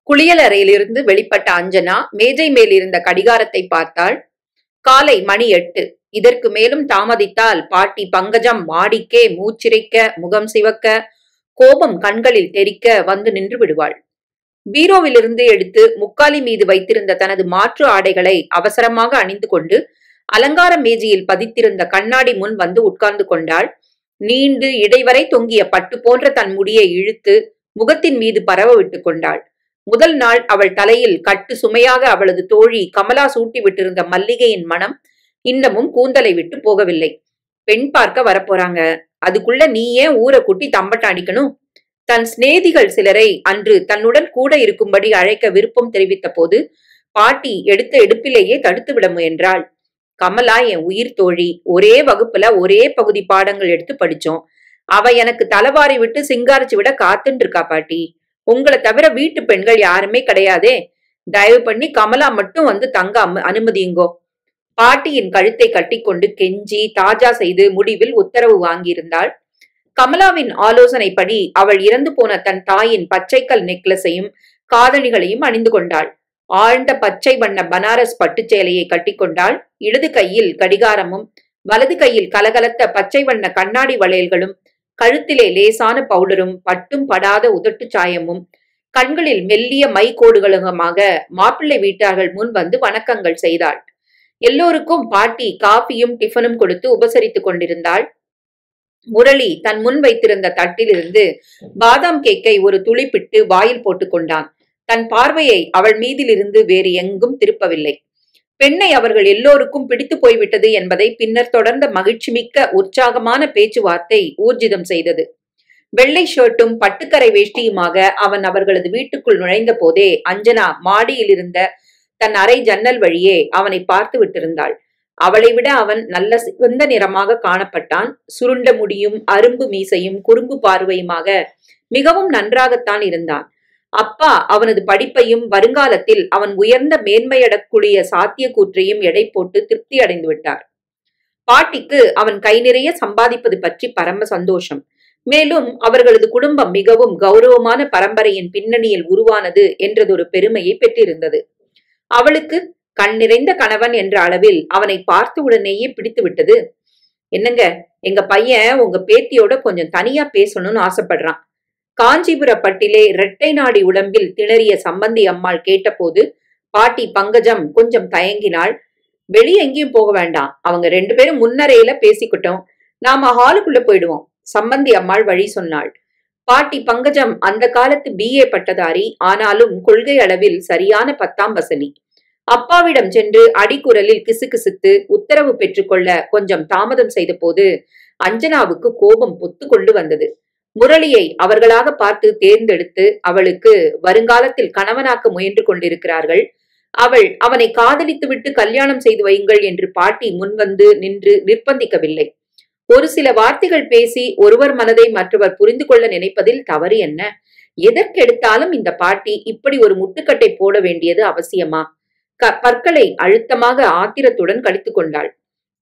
குளியலறையிலிருந்து வெளிப்பட்ட அஞ்சனா மேஜை மேல் இருந்த கடிகாரத்தை பார்த்தாள். காலை மணி 8. இதற்கு மேலும் தாமதித்தால் பாட்டி பங்கஜம் மாடிக்கே மூச்சிறைக்க, முகம் சிவக்க, கோபம் கண்களில் தெறிக்க வந்து நின்று விடுவாள். பீரோவிலிருந்து எடுத்து முக்காலி மீது வைத்திருந்த தனது மாற்று ஆடைகளை அவசரமாக அணிந்து கொண்டு அலங்கார மேஜையில் பதித்திருந்த கண்ணாடி முன் வந்து உட்கார்ந்து கொண்டாள். நீண்டு இடைவரை தொங்கிய பட்டு போன்ற தன் முடியை இழுத்து முகத்தின் மீது பரவ விட்டு கொண்டாள். முதல் நாள் அவள் தலையில் கட்டு சுமையாக அவளது தோழி கமலா சூட்டி விட்டிருந்த மல்லிகையின் மனம் இன்னமும் கூந்தலை விட்டு போகவில்லை. பெண் பார்க்க வரப்போறாங்க, அதுக்குள்ள நீ ஏன் ஊரை கூட்டி தம்பட்ட அடிக்கணும்? தன் சிநேகிகள் சிலரை அன்று தன்னுடன் கூட இருக்கும்படி அழைக்க விருப்பம் தெரிவித்த போது பாட்டி எடுத்த எடுப்பிலேயே தடுத்து விட முயன்றாள். கமலா என் உயிர் தோழி, ஒரே வகுப்புல ஒரே பகுதி பாடங்கள் எடுத்து படிச்சோம். அவ எனக்கு தலைவாரி விட்டு சிங்காரிச்சு விட காத்துன்னு இருக்கா பாட்டி. உங்களை தவிர வீட்டு பெண்கள் யாருமே கிடையாதே. தயவு பண்ணி கமலா மட்டும் வந்து தங்க அனுமதியுங்கோ. பாட்டியின் கழுத்தை கட்டிக்கொண்டு கெஞ்சி தாஜா செய்து முடிவில் உத்தரவு வாங்கியிருந்தாள். கமலாவின் ஆலோசனைப்படி அவள் இறந்து போன தன் தாயின் பச்சைக்கல் நெக்லஸையும் காதணிகளையும் அணிந்து கொண்டாள். ஆழ்ந்த பச்சை வண்ண பனாரஸ் பட்டுச் சேலையை கட்டிக்கொண்டாள். இடது கையில் கடிகாரமும் வலது கையில் கலகலத்த பச்சை வண்ண கண்ணாடி வளையல்களும், கழுத்திலே லேசான பவுடரும் பட்டும் படாத உதட்டு சாயமும், கண்களில் மெல்லிய மை கோடுகளுமாக மாப்பிள்ளை வீட்டார்கள் முன் வந்து வணக்கங்கள் செய்தாள். எல்லோருக்கும் பாட்டி காஃபியும் டிஃபனும் கொடுத்து உபசரித்துக் கொண்டிருந்தாள். முரளி தன் முன் வைத்திருந்த தட்டிலிருந்து பாதாம் கேக்கை ஒரு துளிப்பிட்டு வாயில் போட்டுக் கொண்டான். தன் பார்வையை அவள் மீதிலிருந்து வேறு எங்கும் திருப்பவில்லை. பெண்ணை அவர்கள் எல்லோருக்கும் பிடித்து போய்விட்டது என்பதை பின்னர் தொடர்ந்த மகிழ்ச்சி மிக்க உற்சாகமான பேச்சுவார்த்தை ஊர்ஜிதம் செய்தது. வெள்ளை ஷர்ட்டும் பட்டுக்கரை வேஷ்டியுமாக அவன் அவர்களது வீட்டுக்குள் நுழைந்த போதே அஞ்சனா மாடியில் இருந்த தன் அறை ஜன்னல் வழியே அவனை பார்த்து விட்டிருந்தாள். அவளை விட அவன் நல்ல சிவந்த நிறமாக காணப்பட்டான். சுருண்ட முடியும், அரும்பு மீசையும், குறும்பு பார்வையுமாக மிகவும் நன்றாகத்தான் இருந்தான். அப்பா அவனது படிப்பையும் வருங்காலத்தில் அவன் உயர்ந்த மேன்மையடக்கூடிய சாத்தியக்கூற்றையும் எடை போட்டு திருப்தி அடைந்து விட்டார். பாட்டிக்கு அவன் கை நிறைய சம்பாதிப்பது பற்றி பரம சந்தோஷம். மேலும் அவர்களது குடும்பம் மிகவும் கௌரவமான பரம்பரையின் பின்னணியில் உருவானது என்றதொரு பெருமையை பெற்றிருந்தது. அவளுக்கு கண் நிறைந்த கணவன் என்ற அளவில் அவனை பார்த்த உடனேயே பிடித்து விட்டது. என்னங்க, எங்க பையன் உங்க பேத்தியோட கொஞ்சம் தனியா பேசணும்னு ஆசைப்படுறான். காஞ்சிபுர பட்டிலே இரட்டை நாடி உடம்பில் திணறிய சம்பந்தி அம்மாள் கேட்டபோது பாட்டி பங்கஜம் கொஞ்சம் தயங்கினாள். வெளியே எங்கேயும் போக வேண்டாம், அவங்க 2 பேரும் முன்னரையில பேசிக்கிட்டோம், நாம ஹாலுக்குள்ள போயிடுவோம், சம்பந்தி அம்மாள் வழி சொன்னாள். பாட்டி பங்கஜம் அந்த காலத்து BA பட்டதாரி, ஆனாலும் கொள்கை அளவில் சரியான 10ஆம் வசதி. அப்பாவிடம் சென்று அடிக்குரலில் கிசுகிசுத்து உத்தரவு பெற்றுக்கொள்ள கொஞ்சம் தாமதம் செய்த போது அஞ்சனாவுக்கு கோபம் பொத்து கொண்டு வந்தது. முரளியை அவர்களாக பார்த்து தேர்ந்தெடுத்து அவளுக்கு வருங்காலத்தில் கணவனாக்க முயன்று கொண்டிருக்கிறார்கள். அவள் அவனை காதலித்துவிட்டு கல்யாணம் செய்து வையுங்கள் என்று பாட்டி முன்வந்து நின்று நிர்பந்திக்கவில்லை. ஒரு சில வார்த்தைகள் பேசி ஒருவர் மனதை மற்றவர் புரிந்து கொள்ள நினைப்பதில் தவறு என்ன? எதற்கெடுத்தாலும் இந்த பாட்டி இப்படி ஒரு முட்டுக்கட்டை போட வேண்டியது அவசியமா? பற்களை அழுத்தமாக ஆத்திரத்துடன் கடித்துக் கொண்டாள்.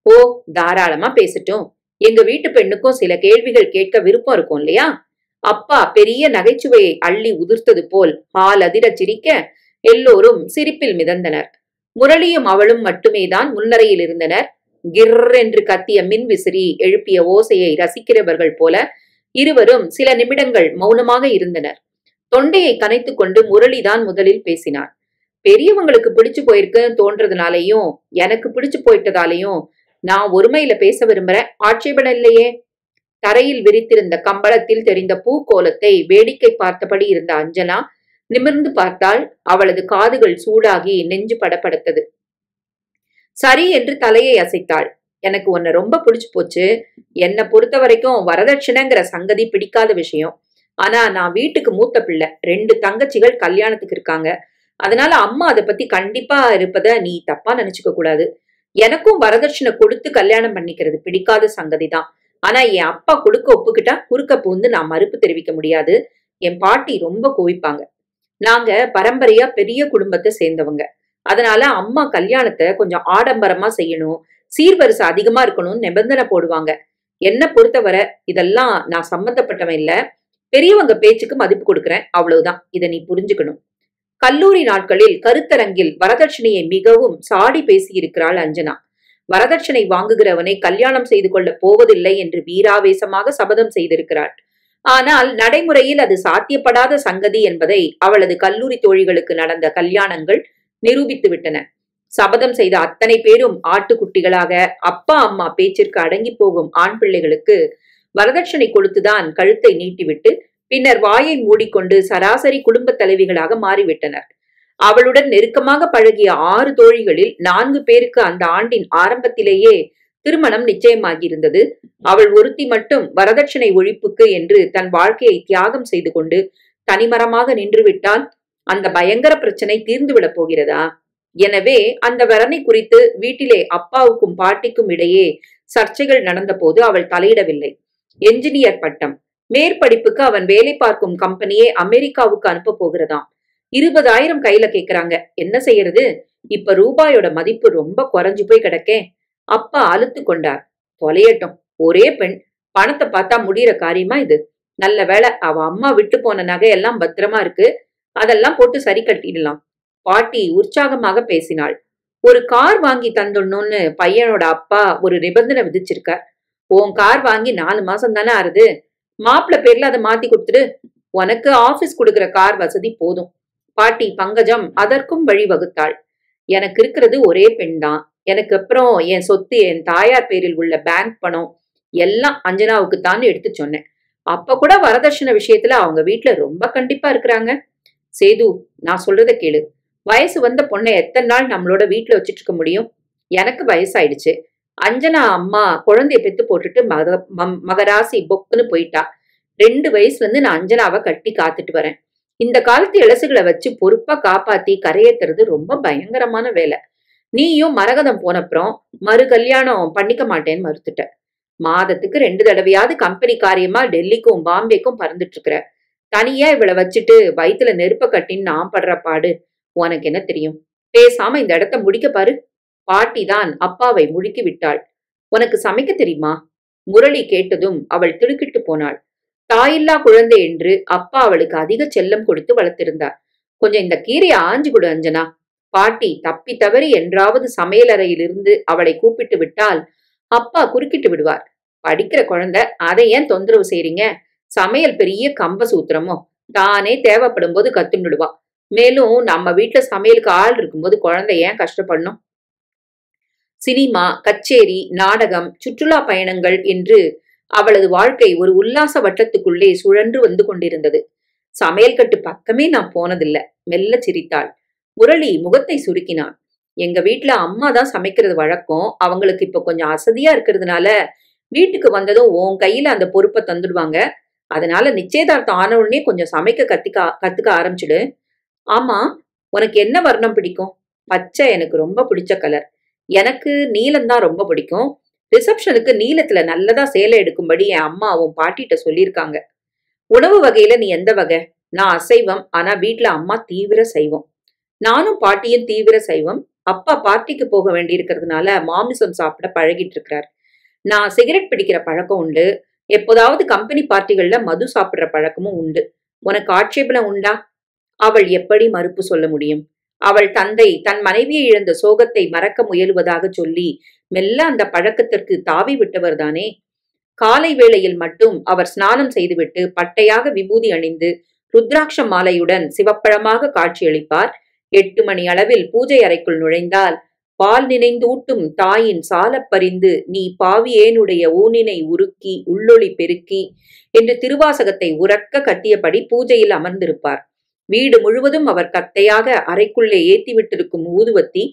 ஓ, தாராளமா பேசட்டும். எங்க வீட்டு பெண்ணுக்கும் சில கேள்விகள் கேட்க விருப்பம் இருக்கும் இல்லையா? அப்பா பெரிய நகைச்சுவையை அள்ளி உதிர்த்தது போல் ஹால் அதிர சிரிக்க எல்லோரும் சிரிப்பில் மிதந்தனர். முரளியும் அவளும் மட்டுமேதான் முன்னரையில் இருந்தனர். கிர் என்று கத்திய மின் விசிறி எழுப்பிய ஓசையை ரசிக்கிறவர்கள் போல இருவரும் சில நிமிடங்கள் மௌனமாக இருந்தனர். தொண்டையை கனைத்துக் கொண்டு முரளிதான் முதலில் பேசினார். பெரியவங்களுக்கு பிடிச்சு போயிருக்கு தோன்றதுனாலையும் எனக்கு பிடிச்சு போயிட்டதாலையும் நான் ஒருமையில பேச விரும்புறேன், ஆட்சேபணம் இல்லையே. தரையில் விரித்திருந்த கம்பளத்தில் தெரிந்த பூக்கோலத்தை வேடிக்கை பார்த்தபடி இருந்த அஞ்சனா நிமிர்ந்து பார்த்தால் அவளது காதுகள் சூடாகி நெஞ்சு படபடத்தது. சரி என்று தலையை அசைத்தாள். எனக்கு உன்னை ரொம்ப பிடிச்சு போச்சு. என்னை பொறுத்த வரைக்கும் வரதட்சணைங்கிற சங்கதி பிடிக்காத விஷயம். ஆனா நான் வீட்டுக்கு மூத்த பிள்ளை, 2 தங்கச்சிகள் கல்யாணத்துக்கு இருக்காங்க. அதனால அம்மா அதை பத்தி கண்டிப்பா இருப்பத நீ தப்பா நினைச்சுக்க கூடாது. எனக்கும் வரதட்சணை கொடுத்து கல்யாணம் பண்ணிக்கிறது பிடிக்காத சங்கதிதான். ஆனா என் அப்பா கொடுக்க ஒப்புக்கிட்டா குறுக்க பூந்து நான் மறுப்பு தெரிவிக்க முடியாது. என் பாட்டி ரொம்ப கோவிப்பாங்க. நாங்க பரம்பரையா பெரிய குடும்பத்தை சேர்ந்தவங்க. அதனால அம்மா கல்யாணத்தை கொஞ்சம் ஆடம்பரமா செய்யணும், சீர்வரிசை அதிகமா இருக்கணும்னு நிபந்தனை போடுவாங்க. என்ன பொறுத்தவரை இதெல்லாம் நான் சம்மந்தப்பட்டவன் இல்ல. பெரியவங்க பேச்சுக்கு மதிப்பு கொடுக்குறேன், அவ்வளவுதான். இதை நீ புரிஞ்சுக்கணும். கல்லூரி நாட்களில் கருத்தரங்கில் வரதட்சணையை மிகவும் சாடி பேசியிருக்கிறாள் அஞ்சனா. வரதட்சணை வாங்குகிறவனை கல்யாணம் செய்து கொள்ள போவதில்லை என்று வீராவேசமாக சபதம் செய்திருக்கிறாள். ஆனால் நடைமுறையில் அது சாத்தியப்படாத சங்கதி என்பதை அவளது கல்லூரி தோழிகளுக்கு நடந்த கல்யாணங்கள் நிரூபித்து விட்டன. சபதம் செய்த அத்தனை பேரும் ஆட்டுக்குட்டிகளாக அப்பா அம்மா பேச்சிற்கு அடங்கி போகும் ஆண் பிள்ளைகளுக்கு வரதட்சணை கொடுத்துதான் கழுத்தை நீட்டிவிட்டு பின்னர் வாயை மூடிக்கொண்டு சராசரி குடும்ப தலைவிகளாக மாறிவிட்டனர். அவளுடன் நெருக்கமாக பழகிய 6 தோழிகளில் 4 பேருக்கு அந்த ஆண்டின் ஆரம்பத்திலேயே திருமணம் நிச்சயமாகியிருந்தது. அவள் ஒருத்தி மட்டும் வரதட்சணை ஒழிப்புக்கு என்று தன் வாழ்க்கையை தியாகம் செய்து கொண்டு தனிமரமாக நின்றுவிட்டால் அந்த பயங்கர பிரச்சனை தீர்ந்துவிடப் போகிறதா? எனவே அந்த வரனை குறித்து வீட்டிலே அப்பாவுக்கும் பாட்டிக்கும் இடையே சர்ச்சைகள் நடந்த போது அவள் தலையிடவில்லை. என்ஜினியர் பட்டம், மேற்படிப்புக்கு அவன் வேலை பார்க்கும் கம்பெனியே அமெரிக்காவுக்கு அனுப்ப போகிறதாம். 20,000 கையில கேக்குறாங்க. என்ன செய்யறது? இப்ப ரூபாயோட மதிப்பு ரொம்ப குறைஞ்சு போய் கிடக்கே. அப்பா அலுத்து கொண்டார். தொலையட்டும், ஒரே பெண், பணத்தை பார்த்தா முடிகிற காரியமா இது? நல்ல வேளை அவ அம்மா விட்டு போன நகையெல்லாம் பத்திரமா இருக்கு, அதெல்லாம் போட்டு சரி கட்டிடலாம். பாட்டி உற்சாகமாக பேசினாள். ஒரு கார் வாங்கி தந்துடணும்னு பையனோட அப்பா ஒரு நிபந்தனை விதிச்சிருக்கார். உன் கார் வாங்கி 4 மாசம் தானே ஆறுது. மாப்பிள்ள பேர்ல அதை மாத்தி கொடுத்துடு. உனக்கு ஆபீஸ் கொடுக்கிற கார் வசதி போதும். பாட்டி பங்கஜம் அதற்கும் வழி வகுத்தாள். எனக்கு இருக்கிறது ஒரே பெண் தான். எனக்கு அப்புறம் என் சொத்து, என் தாயார் பேரில் உள்ள பேங்க் பணம் எல்லாம் அஞ்சனாவுக்கு தான் எடுத்து சொன்னேன். அப்ப கூட வரதட்சணை விஷயத்துல அவங்க வீட்டுல ரொம்ப கண்டிப்பா இருக்கிறாங்க. சேது, நான் சொல்றத கேளு. வயசு வந்த பொண்ணை எத்தனை நாள் நம்மளோட வீட்டுல வச்சுட்டு இருக்க முடியும்? எனக்கு வயசாயிடுச்சு. அஞ்சனா அம்மா குழந்தைய பெத்து போட்டுட்டு மகராசி பொக்குன்னு போயிட்டா. 2 வயசுல இருந்து நான் அஞ்சனாவை கட்டி காத்துட்டு வரேன். இந்த காலத்து இளசுகளை வச்சு பொறுப்பா காப்பாத்தி கரையேத்துறது ரொம்ப பயங்கரமான வேலை. நீயும் மரகதம் போனப்புறம் மறு கல்யாணம் பண்ணிக்க மாட்டேன்னு மறுத்துட்ட. மாதத்துக்கு 2 தடவையாவது கம்பெனி காரியமா டெல்லிக்கும் பாம்பேக்கும் பறந்துட்டு இருக்கிற. தனியா இவளை வச்சுட்டு வயிற்றுல நெருப்ப கட்டின்னு நான் படுற பாடு உனக்கு என்ன தெரியும்? பேசாம இந்த இடத்த முடிக்க பாரு. பாட்டி தான் அப்பாவை முடுக்கி விட்டாள். உனக்கு சமைக்க தெரியுமா? முரளி கேட்டதும் அவள் திடுக்கிட்டு போனாள். தாயில்லா குழந்தை என்று அப்பா அவளுக்கு அதிக செல்லம் கொடுத்து வளர்த்திருந்தார். கொஞ்சம் இந்த கீரையை ஆஞ்சு கொடு அஞ்சனா. பாட்டி தப்பி தவறி என்றாவது சமையலறையிலிருந்து அவளை கூப்பிட்டு விட்டால் அப்பா குறுக்கிட்டு விடுவார். படிக்கிற குழந்தை, அதை ஏன் தொந்தரவு செய்றீங்க? சமையல் பெரிய கம்ப சூத்திரமோ, தானே தேவைப்படும் போது கத்துண்டுடுவா. மேலும் நம்ம வீட்டுல சமையலுக்கு ஆள் இருக்கும்போது குழந்தை ஏன் கஷ்டப்படணும்? சினிமா, கச்சேரி, நாடகம், சுற்றுலா பயணங்கள் என்று அவளது வாழ்க்கை ஒரு உல்லாச வட்டத்துக்குள்ளே சுழன்று வந்து கொண்டிருந்தது. சமையல் கட்டு பக்கமே நான் போனதில்ல. மெல்ல சிரித்தாள். முரளி முகத்தை சுருக்கினான். எங்க வீட்டுல அம்மா தான் சமைக்கிறது வழக்கம். அவங்களுக்கு இப்ப கொஞ்சம் அசதியா இருக்கிறதுனால வீட்டுக்கு வந்ததும் உன் கையில அந்த பொறுப்பை தந்துடுவாங்க. அதனால நிச்சயதார்த்தம் ஆன உடனே கொஞ்சம் சமைக்க கத்துக்க ஆரம்பிச்சுடு. ஆமா, உனக்கு என்ன வர்ணம் பிடிக்கும்? பச்சை எனக்கு ரொம்ப பிடிச்ச கலர். எனக்கு நீலம்தான் ரொம்ப பிடிக்கும். ரிசப்ஷனுக்கு நீலத்துல நல்லதா சேலை எடுக்கும்படி என் அம்மாவும் பாட்டிட்ட சொல்லியிருக்காங்க. உணவு வகையில நீ எந்த வகை? நான் அசைவம், ஆனா வீட்டுல அம்மா தீவிர சைவம். நானும் பாட்டியும் தீவிர சைவம். அப்பா பார்ட்டிக்கு போக வேண்டியிருக்கிறதுனால மாமிசம் சாப்பிட பழகிட்டு இருக்கிறார். நான் சிகரெட் பிடிக்கிற பழக்கம் உண்டு. எப்போதாவது கம்பெனி பார்ட்டிகள்ல மது சாப்பிடுற பழக்கமும் உண்டு. உனக்கு ஆட்சேபனை உண்டா? அவள் எப்படி மறுப்பு சொல்ல முடியும்? அவள் தந்தை தன் மனைவியை இழந்த சோகத்தை மறக்க முயலுவதாக சொல்லி மெல்ல அந்த பழக்கத்திற்கு தாவி விட்டவர் தானே. காலை வேளையில் மட்டும் அவர் ஸ்நானம் செய்துவிட்டு பட்டையாக விபூதி அணிந்து ருத்ராட்ச மாலையுடன் சிவப்பழமாக காட்சியளிப்பார். 8 மணி அளவில் பூஜை அறைக்குள் நுழைந்தால் பால் நினைந்தூட்டும் தாயின் சாலப் பறிந்து நீ பாவியேனுடைய ஊனினை உருக்கி உள்ளொளி பெருக்கி என்று திருவாசகத்தை உரக்க கத்தியபடி பூஜையில் அமர்ந்திருப்பார். வீடு முழுவதும் அவர் கத்தையாக அறைக்குள்ளே ஏத்திவிட்டிருக்கும் ஊதுவத்தி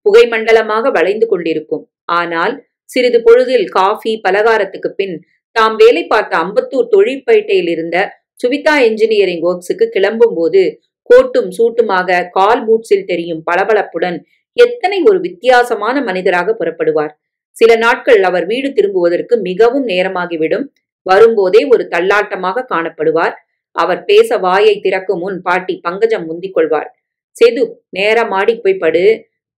புகை மண்டலமாக வளைந்து கொண்டிருக்கும். ஆனால் சிறிது பொழுதில் காஃபி பலகாரத்துக்கு பின் தாம் வேலை பார்த்த அம்பத்தூர் தொழிற்பேட்டையில் இருந்த சுவிதா என்ஜினியரிங் ஒர்க்ஸுக்கு கிளம்பும் போது கோட்டும் சூட்டுமாக கால் பூட்ஸில் தெரியும் பளபளப்புடன் எத்தனை ஒரு வித்தியாசமான மனிதராக புறப்படுவார். சில நாட்கள் அவர் வீடு திரும்புவதற்கு மிகவும் நேரமாகிவிடும். வரும்போதே ஒரு தள்ளாட்டமாக காணப்படுவார். அவர் பேச வாயை திறக்கும் முன் பாட்டி பங்கஜம் முந்திக் கொள்வாள். சேது, நேரா மாடிக்கு போய் படு.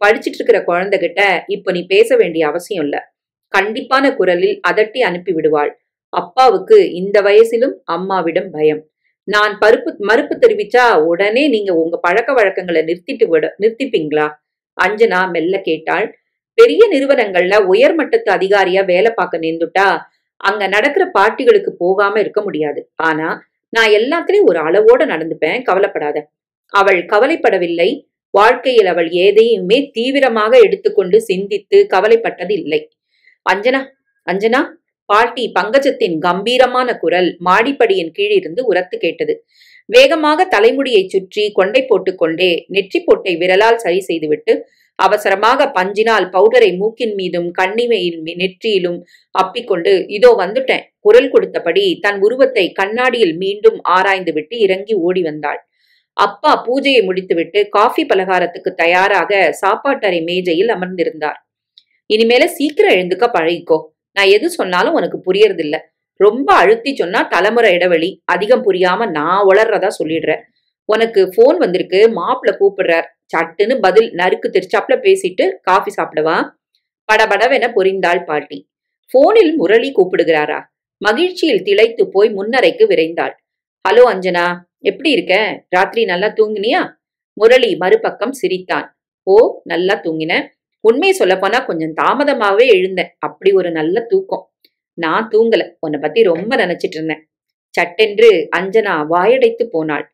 படிச்சிட்டு இருக்கிற குழந்தைகிட்ட இப்ப நீ பேச வேண்டிய அவசியம் இல்ல. கண்டிப்பான குரலில் அதட்டி அனுப்பி விடுவாள். அப்பாவுக்கு இந்த வயசிலும் அம்மாவிடம் பயம். நான் மறுப்பு தெரிவிச்சா உடனே நீங்க உங்க பழக்க வழக்கங்களை நிறுத்திப்பீங்களா? அஞ்சனா மெல்ல கேட்டாள். பெரிய நிறுவனங்கள்ல உயர்மட்டத்து அதிகாரியா வேலை பார்க்க நேர்ந்துட்டா அங்க நடக்கிற பார்ட்டிகளுக்கு போகாம இருக்க முடியாது. ஆனா நான் எல்லாத்துலயும் ஒரு அளவோட நடந்துப்பேன், கவலைப்படாத. அவள் கவலைப்படவில்லை. வாழ்க்கையில் அவள் எதையுமே தீவிரமாக எடுத்துக்கொண்டு சிந்தித்து கவலைப்பட்டது இல்லை. அஞ்சனா, அஞ்சனா! பாட்டி பங்கஜத்தின் கம்பீரமான குரல் மாடிப்படியின் கீழிருந்து உரத்து கேட்டது. வேகமாக தலைமுடியை சுற்றி கொண்டை போட்டுக்கொண்டே நெற்றி பொட்டை விரலால் சரி செய்துவிட்டு அவசரமாக பஞ்சினால் பவுடரை மூக்கின் மீதும் கண்ணிமையில் நெற்றியிலும் அப்பிக்கொண்டு இதோ வந்துட்டேன் குரல் கொடுத்தபடி தன் உருவத்தை கண்ணாடியில் மீண்டும் ஆராய்ந்து விட்டு இறங்கி ஓடி வந்தாள். அப்பா பூஜையை முடித்துவிட்டு காஃபி பலகாரத்துக்கு தயாராக சாப்பாட்டறை மேஜையில் அமர்ந்திருந்தார். இனிமேல சீக்கிரம் எழுந்துக்க பழகிக்கோ. நான் எது சொன்னாலும் உனக்கு புரியறதில்ல. ரொம்ப அழுத்தி சொன்னா தலைமுறை இடைவெளி அதிகம் புரியாம நான் உளர்றதா சொல்லிடுறேன். உனக்கு போன் வந்திருக்கு, மாப்பிள்ள கூப்பிடுறார். சட்டுன்னு பதில் நறுக்கு தெரிச்சாப்ல பேசிட்டு காஃபி சாப்பிடவா? படபடவென பொரிந்தாள் பாட்டி. போனில் முரளி கூப்பிடுகிறாரா? மகிழ்ச்சியில் திளைத்து போய் முன்னறைக்கு விரைந்தாள். ஹலோ அஞ்சனா, எப்படி இருக்க? ராத்திரி நல்லா தூங்கினியா? முரளி மறுபக்கம் சிரித்தான். ஓ, நல்லா தூங்கின. உண்மையை சொல்லப்போனா கொஞ்சம் தாமதமாவே எழுந்தேன். அப்படி ஒரு நல்ல தூக்கம். நான் தூங்கல, உன்னை பத்தி ரொம்ப நினைச்சிட்டு இருந்தேன். சட்டென்று அஞ்சனா வாயடைத்து போனாள்.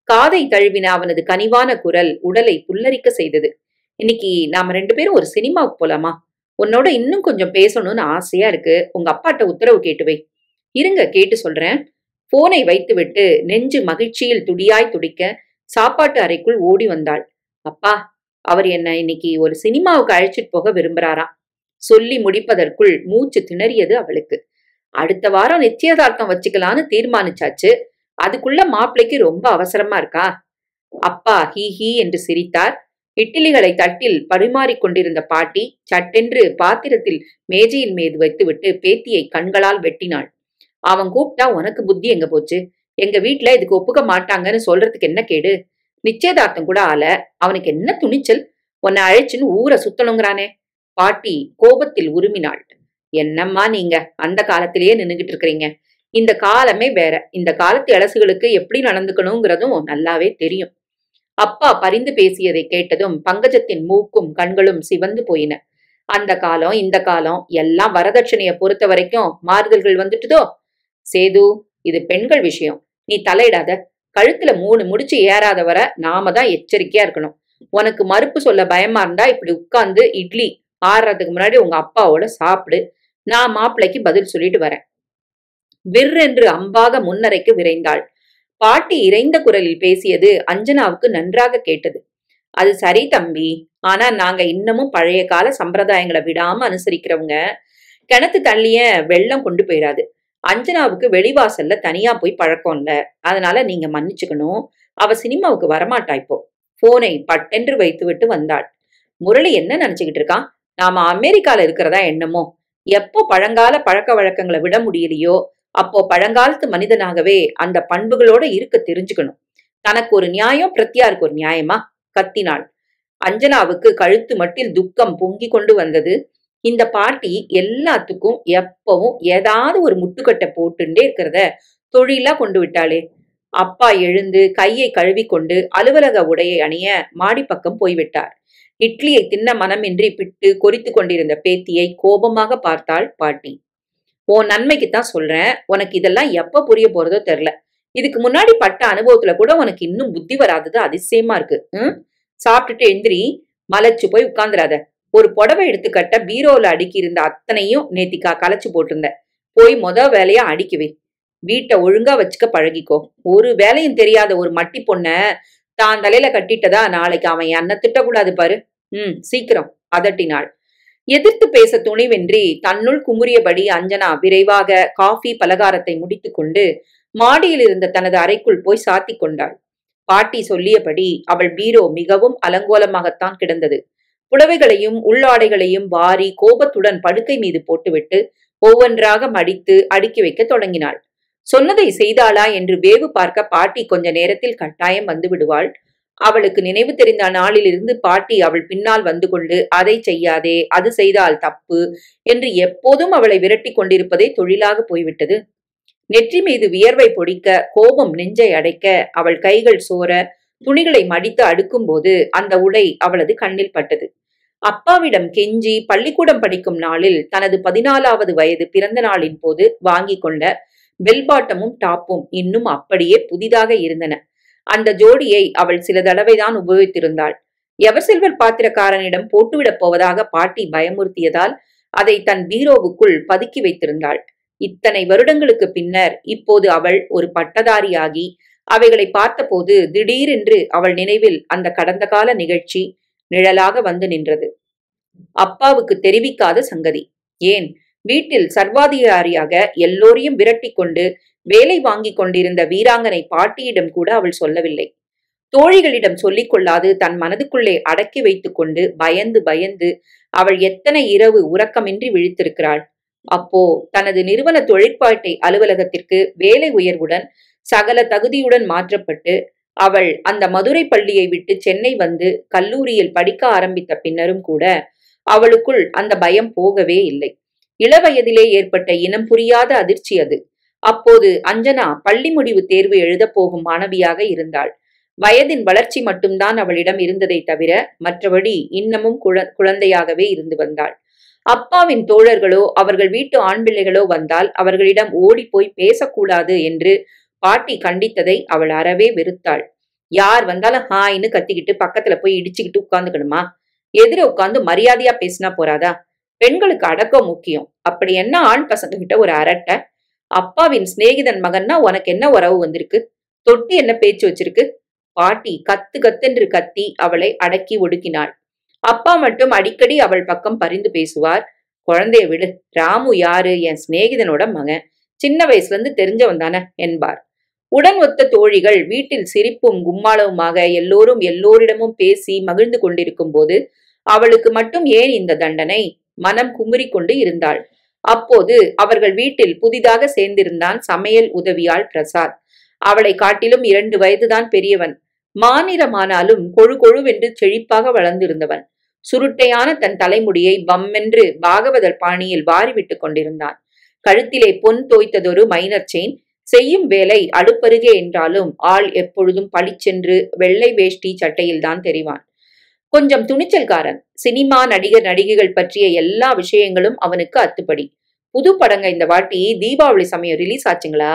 காதை தழுவின அவனது கனிவான குரல் உடலை புல்லரிக்க செய்தது. இன்னைக்கு நாம 2 பேரும் ஒரு சினிமாவுக்கு போலாமா? உன்னோட இன்னும் கொஞ்சம் பேசணும்னு ஆசையா இருக்கு. உங்க அப்பாட்ட உத்தரவு கேட்டு வை. இருங்க, கேட்டு சொல்றேன். போனை வைத்துவிட்டு நெஞ்சு மகிழ்ச்சியில் துடியாய் துடிக்க சாப்பாட்டு அறைக்குள் ஓடி வந்தாள். அப்பா, அவர் என்ன இன்னைக்கு ஒரு சினிமாவுக்கு அழைச்சிட்டு போக விரும்புறாராம். சொல்லி முடிப்பதற்குள் மூச்சு திணறியது அவளுக்கு. அடுத்த வாரம் நிச்சயதார்த்தம் வச்சுக்கலான்னு தீர்மானிச்சாச்சு. அதுக்குள்ள மாப்பிள்ளைக்கு ரொம்ப அவசரமா இருக்கா? அப்பா ஹீ ஹீ என்று சிரித்தார். இட்லிகளை தட்டில் பரிமாறிக் கொண்டிருந்த பாட்டி சட்டென்று பாத்திரத்தில் மேஜையில் மீது வைத்துவிட்டு பேத்தியை கண்களால் வெட்டினாள். அவன் கூப்பிட்டா உனக்கு புத்தி எங்க போச்சு? எங்க வீட்டுல இதுக்கு ஒப்புக்க மாட்டாங்கன்னு சொல்றதுக்கு என்ன கேடு? நிச்சயதார்த்தம் கூட ஆல. அவனுக்கு என்ன துணிச்சல்? உன்னை அழைச்சுன்னு ஊரை சுத்தணுங்கிறானே. பாட்டி கோபத்தில் உருமினாள். என்னம்மா நீங்க அந்த காலத்திலேயே நின்னுகிட்டு இருக்கிறீங்க. இந்த காலமே வேற. இந்த காலத்து இளசுகளுக்கு எப்படி நடந்துக்கணுங்கிறதும் நல்லாவே தெரியும். அப்பா பரிந்து பேசியதை கேட்டதும் பங்கஜத்தின் மூக்கும் கண்களும் சிவந்து போயின. அந்த காலம் இந்த காலம் எல்லாம் வரதட்சணைய பொறுத்த வரைக்கும் மாறுதல்கள் வந்துட்டுதோ. சேது, இது பெண்கள் விஷயம். நீ தலையிடாத. கழுத்துல 3 முடிச்சு ஏறாத வர நாம தான் எச்சரிக்கையா இருக்கணும். உனக்கு மறுப்பு சொல்ல பயமா இருந்தா இப்படி உட்கார்ந்து இட்லி ஆறுறதுக்கு முன்னாடி உங்க அப்பாவோட சாப்பிடு. நான் மாப்பிள்ளைக்கு பதில் சொல்லிட்டு வரேன். விற்றென்று அம்பாக முன்னரைக்கு விரைந்தாள். பாட்டி இறைந்த குரலில் பேசியது அஞ்சனாவுக்கு நன்றாக கேட்டது. அது சரி தம்பி, ஆனா நாங்க இன்னமும் பழைய கால சம்பிரதாயங்களை விடாம அனுசரிக்கிறவங்க. கிணத்து தள்ளிய வெள்ளம் கொண்டு போயிடாது. அஞ்சனாவுக்கு வெளிவாசல்ல தனியா போய் பழக்கம் இல்ல. அதனால நீங்க மன்னிச்சுக்கணும். அவ சினிமாவுக்கு வரமாட்டா இப்போ. போனை பட்டென்று வைத்துவிட்டு வந்தாள். முரளி என்ன நினைச்சுக்கிட்டு இருக்கான்? நாம அமெரிக்கால இருக்கிறதா என்னமோ. எப்போ பழங்கால பழக்க வழக்கங்களை விட முடியலையோ அப்போ பழங்காலத்து மனிதனாகவே அந்த பண்புகளோட இருக்க தெரிஞ்சுக்கணும். தனக்கு ஒரு நியாயம், பிரத்யாருக்கு ஒரு நியாயமா? கத்தினாள். அஞ்சனாவுக்கு கழுத்து மட்டில் துக்கம் பொங்கி கொண்டு வந்தது. இந்த பாட்டி எல்லாத்துக்கும் எப்பவும் ஏதாவது ஒரு முட்டுக்கட்டை போட்டுண்டே இருக்கிறத தொழிலா கொண்டு விட்டாளே. அப்பா எழுந்து கையை கழுவி கொண்டு அலுவலக உடையை அணிய மாடிப்பக்கம் போய்விட்டார். இட்லியை தின்ன மனமின்றி பிட்டு கொறித்து கொண்டிருந்த பேத்தியை கோபமாக பார்த்தாள் பாட்டி. உன் நன்மைக்குத்தான் சொல்றேன். உனக்கு இதெல்லாம் எப்ப புரிய போறதோ தெரியல. இதுக்கு முன்னாடி பட்ட அனுபவத்துல கூட உனக்கு இன்னும் புத்தி வராதது அதிசயமா இருக்கு. சாப்பிட்டுட்டு எந்திரி. மலைச்சு போய் உட்கார்ந்துராத. ஒரு புடவை எடுத்து கட்ட பீரோல அடுக்கி இருந்த அத்தனையும் நேத்திக்கா கலைச்சு போட்டிருந்த. போய் வேலையா அடுக்கிவே. வீட்டை ஒழுங்கா வச்சுக்க பழகிக்கோ. ஒரு வேலையும் தெரியாத ஒரு மட்டி பொண்ண தான் தலையில கட்டிட்டதா நாளைக்கு அவன் என்ன திட்டக்கூடாது பாரு. சீக்கிரம், அதட்டினாள். எதிர்த்து பேச துணிவின்றி தன்னுள் குமுறியபடி அஞ்சனா விரைவாக காஃபி பலகாரத்தை முடித்து கொண்டு மாடியில் இருந்த தனது அறைக்குள் போய் சாத்தி கொண்டாள். பாட்டி சொல்லியபடி அவள் பீரோ மிகவும் அலங்கோலமாகத்தான் கிடந்தது. புடவைகளையும் உள்ளாடைகளையும் வாரி கோபத்துடன் படுக்கை மீது போட்டுவிட்டு ஒவ்வொன்றாக மடித்து அடுக்கி வைக்க தொடங்கினாள். சொன்னதை செய்தாளா என்று வேவு பார்க்க பாட்டி கொஞ்ச நேரத்தில் கட்டாயம் வந்து விடுவாள். அவளுக்கு நினைவு தெரிந்த நாளிலிருந்து பாட்டி அவள் பின்னால் வந்து கொண்டு அதை செய்யாதே, அது செய்தால் தப்பு என்று எப்போதும் அவளை விரட்டி கொண்டிருப்பதே தொழிலாக போய்விட்டது. நெற்றி மீது வியர்வை பொடிக்க, கோபம் நெஞ்சை அடைக்க, அவள் கைகள் சோர துணிகளை மடித்து அடுக்கும் போது அந்த உடை அவளது கண்ணில் பட்டது. அப்பாவிடம் கெஞ்சி பள்ளிக்கூடம் படிக்கும் நாளில் தனது 14வது வயது பிறந்த நாளின் போது வாங்கி கொண்ட பெல் பாட்டமும் டாப்பும் இன்னும் அப்படியே புதிதாக இருந்தன. அந்த ஜோடியை அவள் சில தடவைதான் உபயோகித்திருந்தாள். எவர்சில்வர் பாத்திரக்காரனிடம் போட்டுவிடப் போவதாக பாட்டி பயமுறுத்தியதால் அதை தன் பீரோவுக்குள் பதுக்கி வைத்திருந்தாள். இத்தனை வருடங்களுக்கு பின்னர் இப்போது அவள் ஒரு பட்டதாரியாகி அவைகளை பார்த்தபோது திடீரென்று அவள் நினைவில் அந்த கடந்த கால நிகழ்ச்சி நிழலாக வந்து நின்றது. அப்பாவுக்கு தெரிவிக்காத சங்கதி. ஏன், வீட்டில் சர்வாதிகாரியாக எல்லோரையும் விரட்டி கொண்டு வேலை வாங்கி கொண்டிருந்த வீராங்கனை பாட்டியிடம் கூட அவள் சொல்லவில்லை. தோழிகளிடம் சொல்லிக் கொள்ளாது தன் மனதுக்குள்ளே அடக்கி வைத்துக் கொண்டு பயந்து பயந்து அவள் எத்தனை இரவு உறக்கமின்றி விழித்திருக்கிறாள். அப்போ தனது நிறுவன தொழிற்பாட்டை அலுவலகத்திற்கு வேலை உயர்வுடன் சகல தகுதியுடன் மாற்றப்பட்டு அவள் அந்த மதுரை பள்ளியை விட்டு சென்னை வந்து கல்லூரியில் படிக்க ஆரம்பித்த பின்னரும் கூட அவளுக்குள் அந்த பயம் போகவே இல்லை. இளவயதிலே ஏற்பட்ட இனம் புரியாத அதிர்ச்சி அது. அப்போது அஞ்சனா பள்ளி முடிவு தேர்வு எழுதப் போகும் மாணவியாக இருந்தாள். வயதின் வளர்ச்சி மட்டும்தான் அவளிடம் இருந்ததை தவிர மற்றபடி இன்னமும் குழந்தையாகவே இருந்து வந்தாள். அப்பாவின் தோழர்களோ அவர்கள் வீட்டு ஆண் பிள்ளைகளோ வந்தால் அவர்களிடம் ஓடி போய் பேசக்கூடாது என்று பாட்டி கண்டித்ததை அவள் அறவே வெறுத்தாள். யார் வந்தாலும் ஹாயின்னு கத்திக்கிட்டு பக்கத்துல போய் இடிச்சுக்கிட்டு உட்கார்ந்துக்கணுமா? எதிர உட்கார்ந்து மரியாதையா பேசினா போறாதா? பெண்களுக்கு அடக்கம் முக்கியம். அப்படி என்ன ஆண் பசங்க கிட்ட ஒரு அரட்டை? அப்பாவின் சிநேகிதன் மகன்னா உனக்கு என்ன உறவு வந்திருக்கு? தொட்டி என்ன பேச்சு வச்சிருக்கு? பாட்டி கத்து கத்தென்று கத்தி அவளை அடக்கி ஒடுக்கினாள். அப்பா மட்டும் அடிக்கடி அவள் பக்கம் பரிந்து பேசுவார். குழந்தைய விடு, ராமு யாரு? என் சிநேகிதனோட மகன், சின்ன வயசுல இருந்து தெரிஞ்சவன் தானே என்பார். உடன் ஒத்த தோழிகள் வீட்டில் சிரிப்பும் கும்மாளவுமாக எல்லோரும் எல்லோரிடமும் பேசி மகிழ்ந்து கொண்டிருக்கும் போது அவளுக்கு மட்டும் ஏன் இந்த தண்டனை? மனம் குமுறி கொண்டு இருந்தாள். அப்போது அவர்கள் வீட்டில் புதிதாக சேர்ந்திருந்தான் சமையல் உதவியாள் பிரசாத். அவளை காட்டிலும் 2 வயதுதான் பெரியவன். மாநிறமானாலும் கொழு கொழுவென்று செழிப்பாக வளர்ந்திருந்தவன். சுருட்டையான தன் தலைமுடியை பம்மென்று பாகவதர் பாணியில் வாரிவிட்டுக் கொண்டிருந்தான். கழுத்திலே பொன் தோய்த்ததொரு மைனர் செயின். செய்யும் வேலை அடுப்பருகே என்றாலும் ஆள் எப்பொழுதும் பளிச்சென்று வெள்ளை வேஷ்டி சட்டையில்தான் தெரிவான். கொஞ்சம் துணிச்சல்காரன். சினிமா நடிகர் நடிகைகள் பற்றிய எல்லா விஷயங்களும் அவனுக்கு அத்துப்படி. புது படங்க இந்த வாட்டி தீபாவளி சமயம் ரிலீஸ் ஆச்சுங்களா?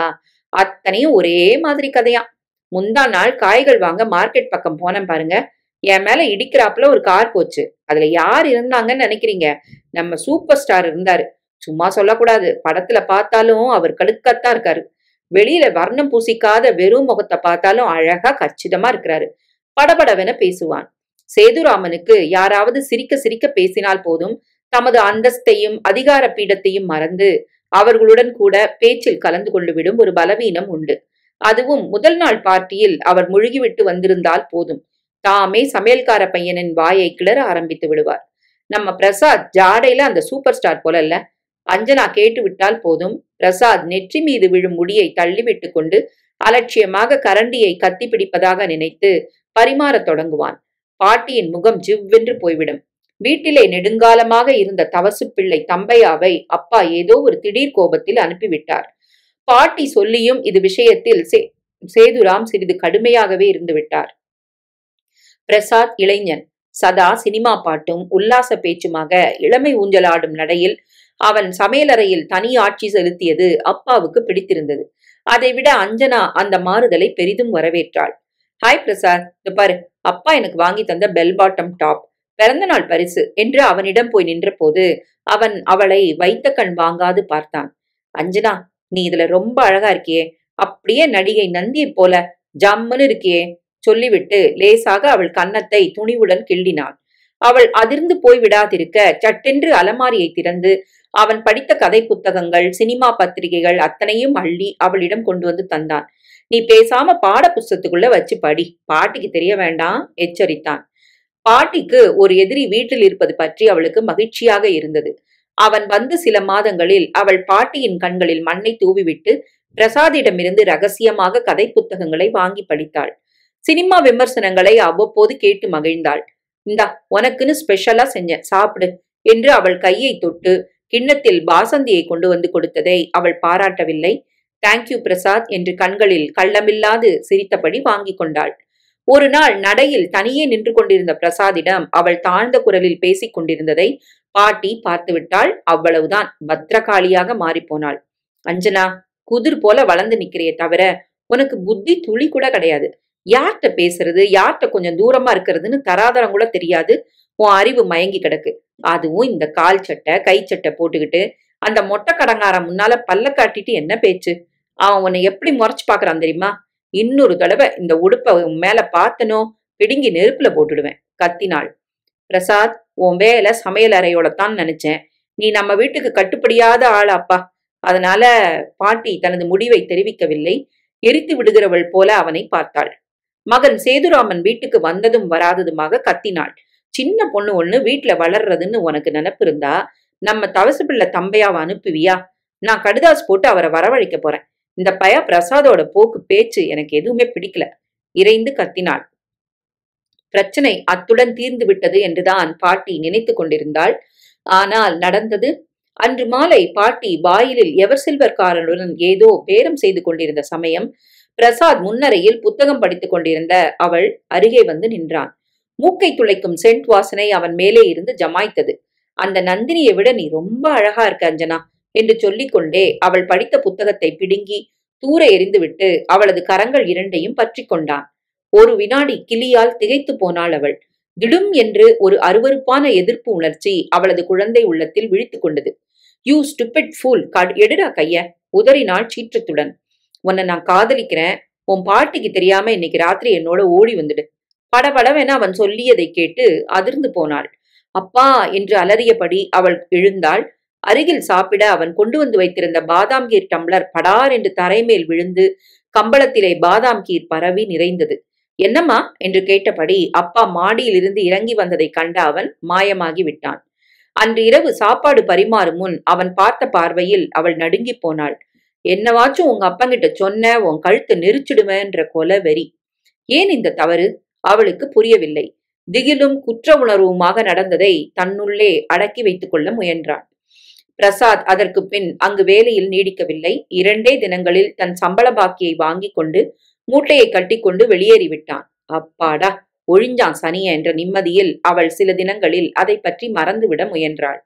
அத்தனையும் ஒரே மாதிரி கதையா. முந்தா நாள் காய்கள் வாங்க மார்க்கெட் பக்கம் போனேன் பாருங்க. என் மேல இடிக்கிறாப்புல ஒரு கார் போச்சு. அதுல யார் இருந்தாங்கன்னு நினைக்கிறீங்க? நம்ம சூப்பர் ஸ்டார் இருந்தாரு. சும்மா சொல்லக்கூடாது, படத்துல பார்த்தாலும் அவர் கடுக்கத்தான் இருக்காரு. வெளியில வர்ணம் பூசிக்காத வெறும் முகத்தை பார்த்தாலும் அழகா கச்சிதமா இருக்கிறாரு. படபடவென பேசுவான். சேதுராமனுக்கு யாராவது சிரிக்க சிரிக்க பேசினால் போதும் தமது அந்தஸ்தையும் அதிகார பீடத்தையும் மறந்து அவர்களுடன் கூட பேச்சில் கலந்து கொண்டு விடும் ஒரு பலவீனம் உண்டு. அதுவும் முதல் நாள் பார்ட்டியில் அவர் முழுகிவிட்டு வந்திருந்தால் போதும் தாமே சமையல்கார பையனின் வாயை கிளற ஆரம்பித்து விடுவார். நம்ம பிரசாத் ஜாடையில அந்த சூப்பர் ஸ்டார் போலல்ல. அஞ்சனா கேட்டு விட்டால் போதும் பிரசாத் நெற்றி மீது விழும் முடியை தள்ளிவிட்டு கொண்டு அலட்சியமாக கரண்டியை கத்தி பிடிப்பதாக நினைத்து பரிமாறத் தொடங்குவான். பாட்டியின் முகம் ஜிவ்வென்று போய்விடும். வீட்டிலே நெடுங்காலமாக இருந்த தவசு பிள்ளை தம்பையாவை அப்பா ஏதோ ஒரு திடீர் கோபத்தில் அனுப்பிவிட்டார். பாட்டி சொல்லியும் இது விஷயத்தில் சேதுராம் சிறிது கடுமையாகவே இருந்து விட்டார். பிரசாத் இளைஞன். சதா சினிமா பாட்டும் உல்லாச பேச்சுமாக இளமை ஊஞ்சலாடும் நடையில் அவன் சமையலறையில் தனி ஆட்சி செலுத்தியது அப்பாவுக்கு பிடித்திருந்தது. அதைவிட அஞ்சனா அந்த மாறுதலை பெரிதும் வரவேற்றாள். ஹாய் பிரசாத், பாரு, அப்பா எனக்கு வாங்கி தந்த பெல் பாட்டம் டாப், பிறந்த நாள் பரிசு என்று அவனிடம் போய் நின்ற போது அவன் அவளை வைத்த கண் வாங்காது பார்த்தான். அஞ்சனா, நீ இதுல ரொம்ப அழகா இருக்கியே, அப்படியே நடிகை நந்தியை போல ஜம்முன்னு இருக்கியே சொல்லிவிட்டு லேசாக அவள் கன்னத்தை துணிவுடன் கிள்ளினான். அவள் அதிர்ந்து போய் விடாதிருக்க சட்டென்று அலமாரியை திறந்து அவன் படித்த கதை புத்தகங்கள், சினிமா பத்திரிகைகள் அத்தனையும் அள்ளி அவளிடம் கொண்டு வந்து தந்தான். நீ பேசாம பாட புஸ்தகத்துக்குள்ள வச்சு படி, பாட்டிக்கு தெரிய வேண்டாம் எச்சரித்தான். பாட்டிக்கு ஒரு எதிரி வீட்டில் இருப்பது பற்றி அவளுக்கு மகிழ்ச்சியாக இருந்தது. அவன் வந்து சில மாதங்களில் அவள் பாட்டியின் கண்களில் மண்ணை தூவிவிட்டு பிரசாதிடமிருந்து ரகசியமாக கதை புத்தகங்களை வாங்கி படித்தாள். சினிமா விமர்சனங்களை அவ்வப்போது கேட்டு மகிழ்ந்தாள். இந்தா உனக்குன்னு ஸ்பெஷலா செஞ்ச சாப்பிடு என்று அவள் கையை தொட்டு கிண்ணத்தில் பாசந்தியை கொண்டு வந்து கொடுத்ததை அவள் பாராட்டவில்லை. தேங்க்யூ பிரசாத் என்று கண்களில் கள்ளமில்லாது சிரித்தபடி வாங்கி கொண்டாள். ஒரு நாள் நடையில் தனியே நின்று கொண்டிருந்த பிரசாதிடம் அவள் தாழ்ந்த குரலில் பேசிக் கொண்டிருந்ததை பாட்டி பார்த்துவிட்டாள். அவ்வளவுதான், பத்ரகாளியாக மாறிப்போனாள். அஞ்சனா, குதிர் போல வளர்ந்து நிக்கிறையே தவிர உனக்கு புத்தி துளி கூட கிடையாது. யார்கிட்ட பேசுறது, யார்கிட்ட கொஞ்சம் தூரமா இருக்கிறதுன்னு தராதரம் கூட தெரியாது. உன் அறிவு மயங்கி கிடக்கு. அதுவும் இந்த கால் சட்டை கை சட்டை போட்டுக்கிட்டு அந்த மொட்டை கடங்காரன் முன்னால பல்ல காட்டிட்டு என்ன பேச்சு? அவன் உன்னை எப்படி முறைச்சு பாக்குறான் தெரியுமா? இன்னொரு தடவை இந்த உடுப்பை உன் மேல பார்த்தனோ பிடுங்கி நெருப்புல போட்டுடுவேன், கத்தினாள். பிரசாத், உன் வேலை சமையல் அறையோடத்தான் நினைச்சேன். நீ நம்ம வீட்டுக்கு கட்டுப்படியாத ஆள் அப்பா. அதனால பாட்டி தனது முடிவை தெரிவிக்கவில்லை. எரித்து விடுகிறவள் போல அவனை பார்த்தாள். மகன் சேதுராமன் வீட்டுக்கு வந்ததும் வராததுமாக கத்தினாள். சின்ன பொண்ணு ஒண்ணு வீட்டுல வளர்றதுன்னு உனக்கு நினைப்பு இருந்தா நம்ம தவசு பிள்ளை தம்பையாவை அனுப்புவியா? நான் கடுதாஸ் போட்டு அவரை வரவழைக்க போறேன். இந்த பய பிரசாதோட போக்கு பேச்சு எனக்கு எதுவுமே பிடிக்கல, இறைந்து கத்தினாள். பிரச்சனை அத்துடன் தீர்ந்து விட்டது என்றுதான் பாட்டி நினைத்து கொண்டிருந்தாள். ஆனால் நடந்தது. அன்று மாலை பாட்டி வாயிலில் எவர் சில்வர்காரனுடன் ஏதோ பேரம் செய்து கொண்டிருந்த சமயம் பிரசாத் முன்னரையில் புத்தகம் படித்துக் கொண்டிருந்த அவள் அருகே வந்து நின்றான். மூக்கை துளைக்கும் சென்ட் வாசனை அவன் மேலே இருந்து ஜமாய்த்தது. அந்த நந்தினியை விட நீ ரொம்ப அழகா இருக்க அஞ்சனா என்று சொல்லிக்கொண்டே அவள் படித்த புத்தகத்தை பிடுங்கி தூர எறிந்துவிட்டு அவளது கரங்கள் இரண்டையும் பற்றி கொண்டான். ஒரு வினாடி கிளியால் திகைத்து போனாள் அவள். திடும் என்று ஒரு அருவருப்பான எதிர்ப்பு உணர்ச்சி அவளது குழந்தை உள்ளத்தில் விழித்து கொண்டது. யூ ஸ்டூபிட் ஃபூல், எடுடா கைய, உதறினாள் சீற்றத்துடன். உன்னை நான் காதலிக்கிறேன், உன் பாட்டிக்கு தெரியாம இன்னைக்கு ராத்திரி என்னோட ஓடி வந்துடு. படபடவென அவன் சொல்லியதை கேட்டு அதிர்ந்து போனாள். அப்பா என்று அலறியபடி அவள் எழுந்தாள். அருகில் சாப்பிட அவன் கொண்டு வந்து வைத்திருந்த பாதாம் கீர் டம்ளர் படார் என்று தரைமேல் விழுந்து கம்பளத்திலே பாதாம் கீர் பரவி நிறைந்தது. என்னம்மா என்று கேட்டபடி அப்பா மாடியில் இருந்து இறங்கி வந்ததை கண்ட அவன் மாயமாகி விட்டான். அன்று இரவு சாப்பாடு பரிமாறும் முன் அவன் பார்த்த பார்வையில் அவள் நடுங்கி போனாள். என்னவாச்சும் உங்க அப்பங்கிட்ட சொன்ன உன் கழுத்து நெரிச்சிடுவேன்ற கொலை வெறி. ஏன் இந்த தவறு? அவளுக்கு புரியவில்லை. திகிலும் குற்ற உணர்வுமாக நடந்ததை தன்னுள்ளே அடக்கி வைத்துக் கொள்ள முயன்றான். பிரசாத் அதற்கு பின் அங்கு வேலையில் நீடிக்கவில்லை. 2 தினங்களில் தன் சம்பள பாக்கியை வாங்கி கொண்டு மூட்டையை கட்டிக்கொண்டு வெளியேறிவிட்டான். அப்பாடா, ஒழிஞ்சான் சனிய என்ற நிம்மதியில் அவள் சில தினங்களில் அதை பற்றி மறந்துவிட முயன்றாள்.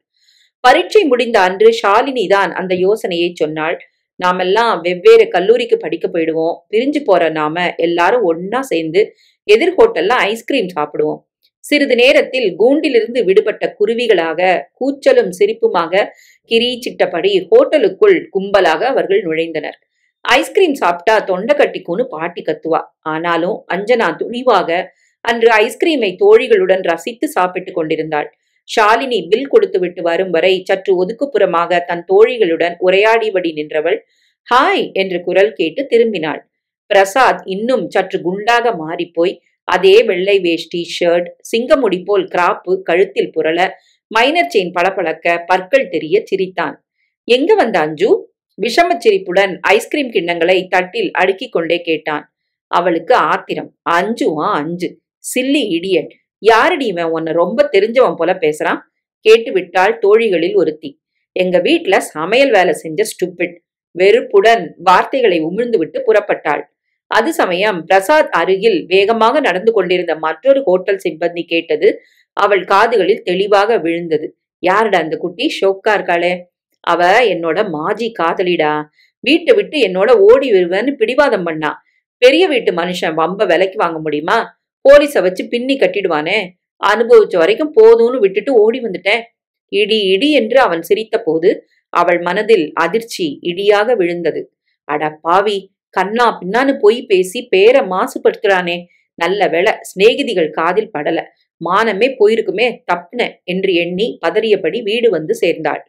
பரீட்சை முடிந்த அன்று ஷாலினி தான் அந்த யோசனையை சொன்னாள். நாமெல்லாம் வெவ்வேறு கல்லூரிக்கு படிக்க போயிடுவோம். பிரிஞ்சு போற நாம எல்லாரும் ஒன்னா சேர்ந்து எதிர் ஹோட்டல்ல ஐஸ்கிரீம் சாப்பிடுவோம். சிறிது நேரத்தில் கூண்டிலிருந்து விடுபட்ட குருவிகளாக கூச்சலும் சிரிப்புமாக கிரீச்சிட்டபடி ஹோட்டலுக்குள் கும்பலாக அவர்கள் நுழைந்தனர். ஐஸ்கிரீம் சாப்பிட்டா தொண்டை கட்டிக்குன்னு பாட்டி கத்துவா. ஆனாலும் அஞ்சனா துணிவாக அன்று ஐஸ்கிரீமை தோழிகளுடன் ரசித்து சாப்பிட்டு கொண்டிருந்தாள். ஷாலினி பில் கொடுத்து விட்டு வரும் வரை சற்று ஒதுக்குப்புறமாக தன் தோழிகளுடன் உரையாடிபடி நின்றவள் ஹாய் என்று குரல் கேட்டு திரும்பினாள். பிரசாத் இன்னும் சற்று குண்டாக மாறிப்போய் அதே வெள்ளை வேஷ்டி, ஷர்ட், சிங்கமுடி போல் கிராப்பு கழுத்தில் புரள, மைனர் செயின் பளபளக்க, பற்கள் தெரிய சிரித்தான். எங்க வந்த அஞ்சு? விஷம சிரிப்புடன் ஐஸ்கிரீம் கிண்ணங்களை தட்டில் அடுக்கி கொண்டே கேட்டான். அவளுக்கு ஆத்திரம். அஞ்சுவா அஞ்சு, சில்லி இடியட். யாரடி இவன், உன்னை ரொம்ப தெரிஞ்சவன் போல பேசுறான்? கேட்டு விட்டாள் தோழிகளில் ஒருத்தி. எங்க வீட்டுல சமையல் வேலை செஞ்ச ஸ்டூபிட். வெறுப்புடன் வார்த்தைகளை உமிழ்ந்து விட்டு புறப்பட்டாள். அது சமயம் பிரசாத் அருகில் வேகமாக நடந்து கொண்டிருந்த மற்றொரு ஹோட்டல் சிப்பந்தி கேட்டது அவள் காதுகளில் தெளிவாக விழுந்தது. யாருடா அந்த குட்டி ஷோக்கா இருக்காளே? அவ என்னோட மாஜி காதலிடா. வீட்டை விட்டு என்னோட ஓடி வருவேன்னு பிடிவாதம் பண்ணா. பெரிய வீட்டு மனுஷன் வம்ப விலைக்கு வாங்க முடியுமா? போலீஸ வச்சு பின்னி கட்டிடுவானே. அனுபவிச்ச வரைக்கும் போதும்னு விட்டுட்டு ஓடி வந்துட்டேன். இடி இடி என்று அவன் சிரித்த போது அவள் மனதில் அதிர்ச்சி இடியாக விழுந்தது. அட பாவி, கண்ணா பின்னான்னு பொய் பேசி பேரை மாசுபடுத்துறானே. நல்ல வேளை சிநேகிதிகள் காதில் படல. மானமே போயிருக்குமே, தப்புன என்று எண்ணி பதறியபடி வீடு வந்து சேர்ந்தாள்.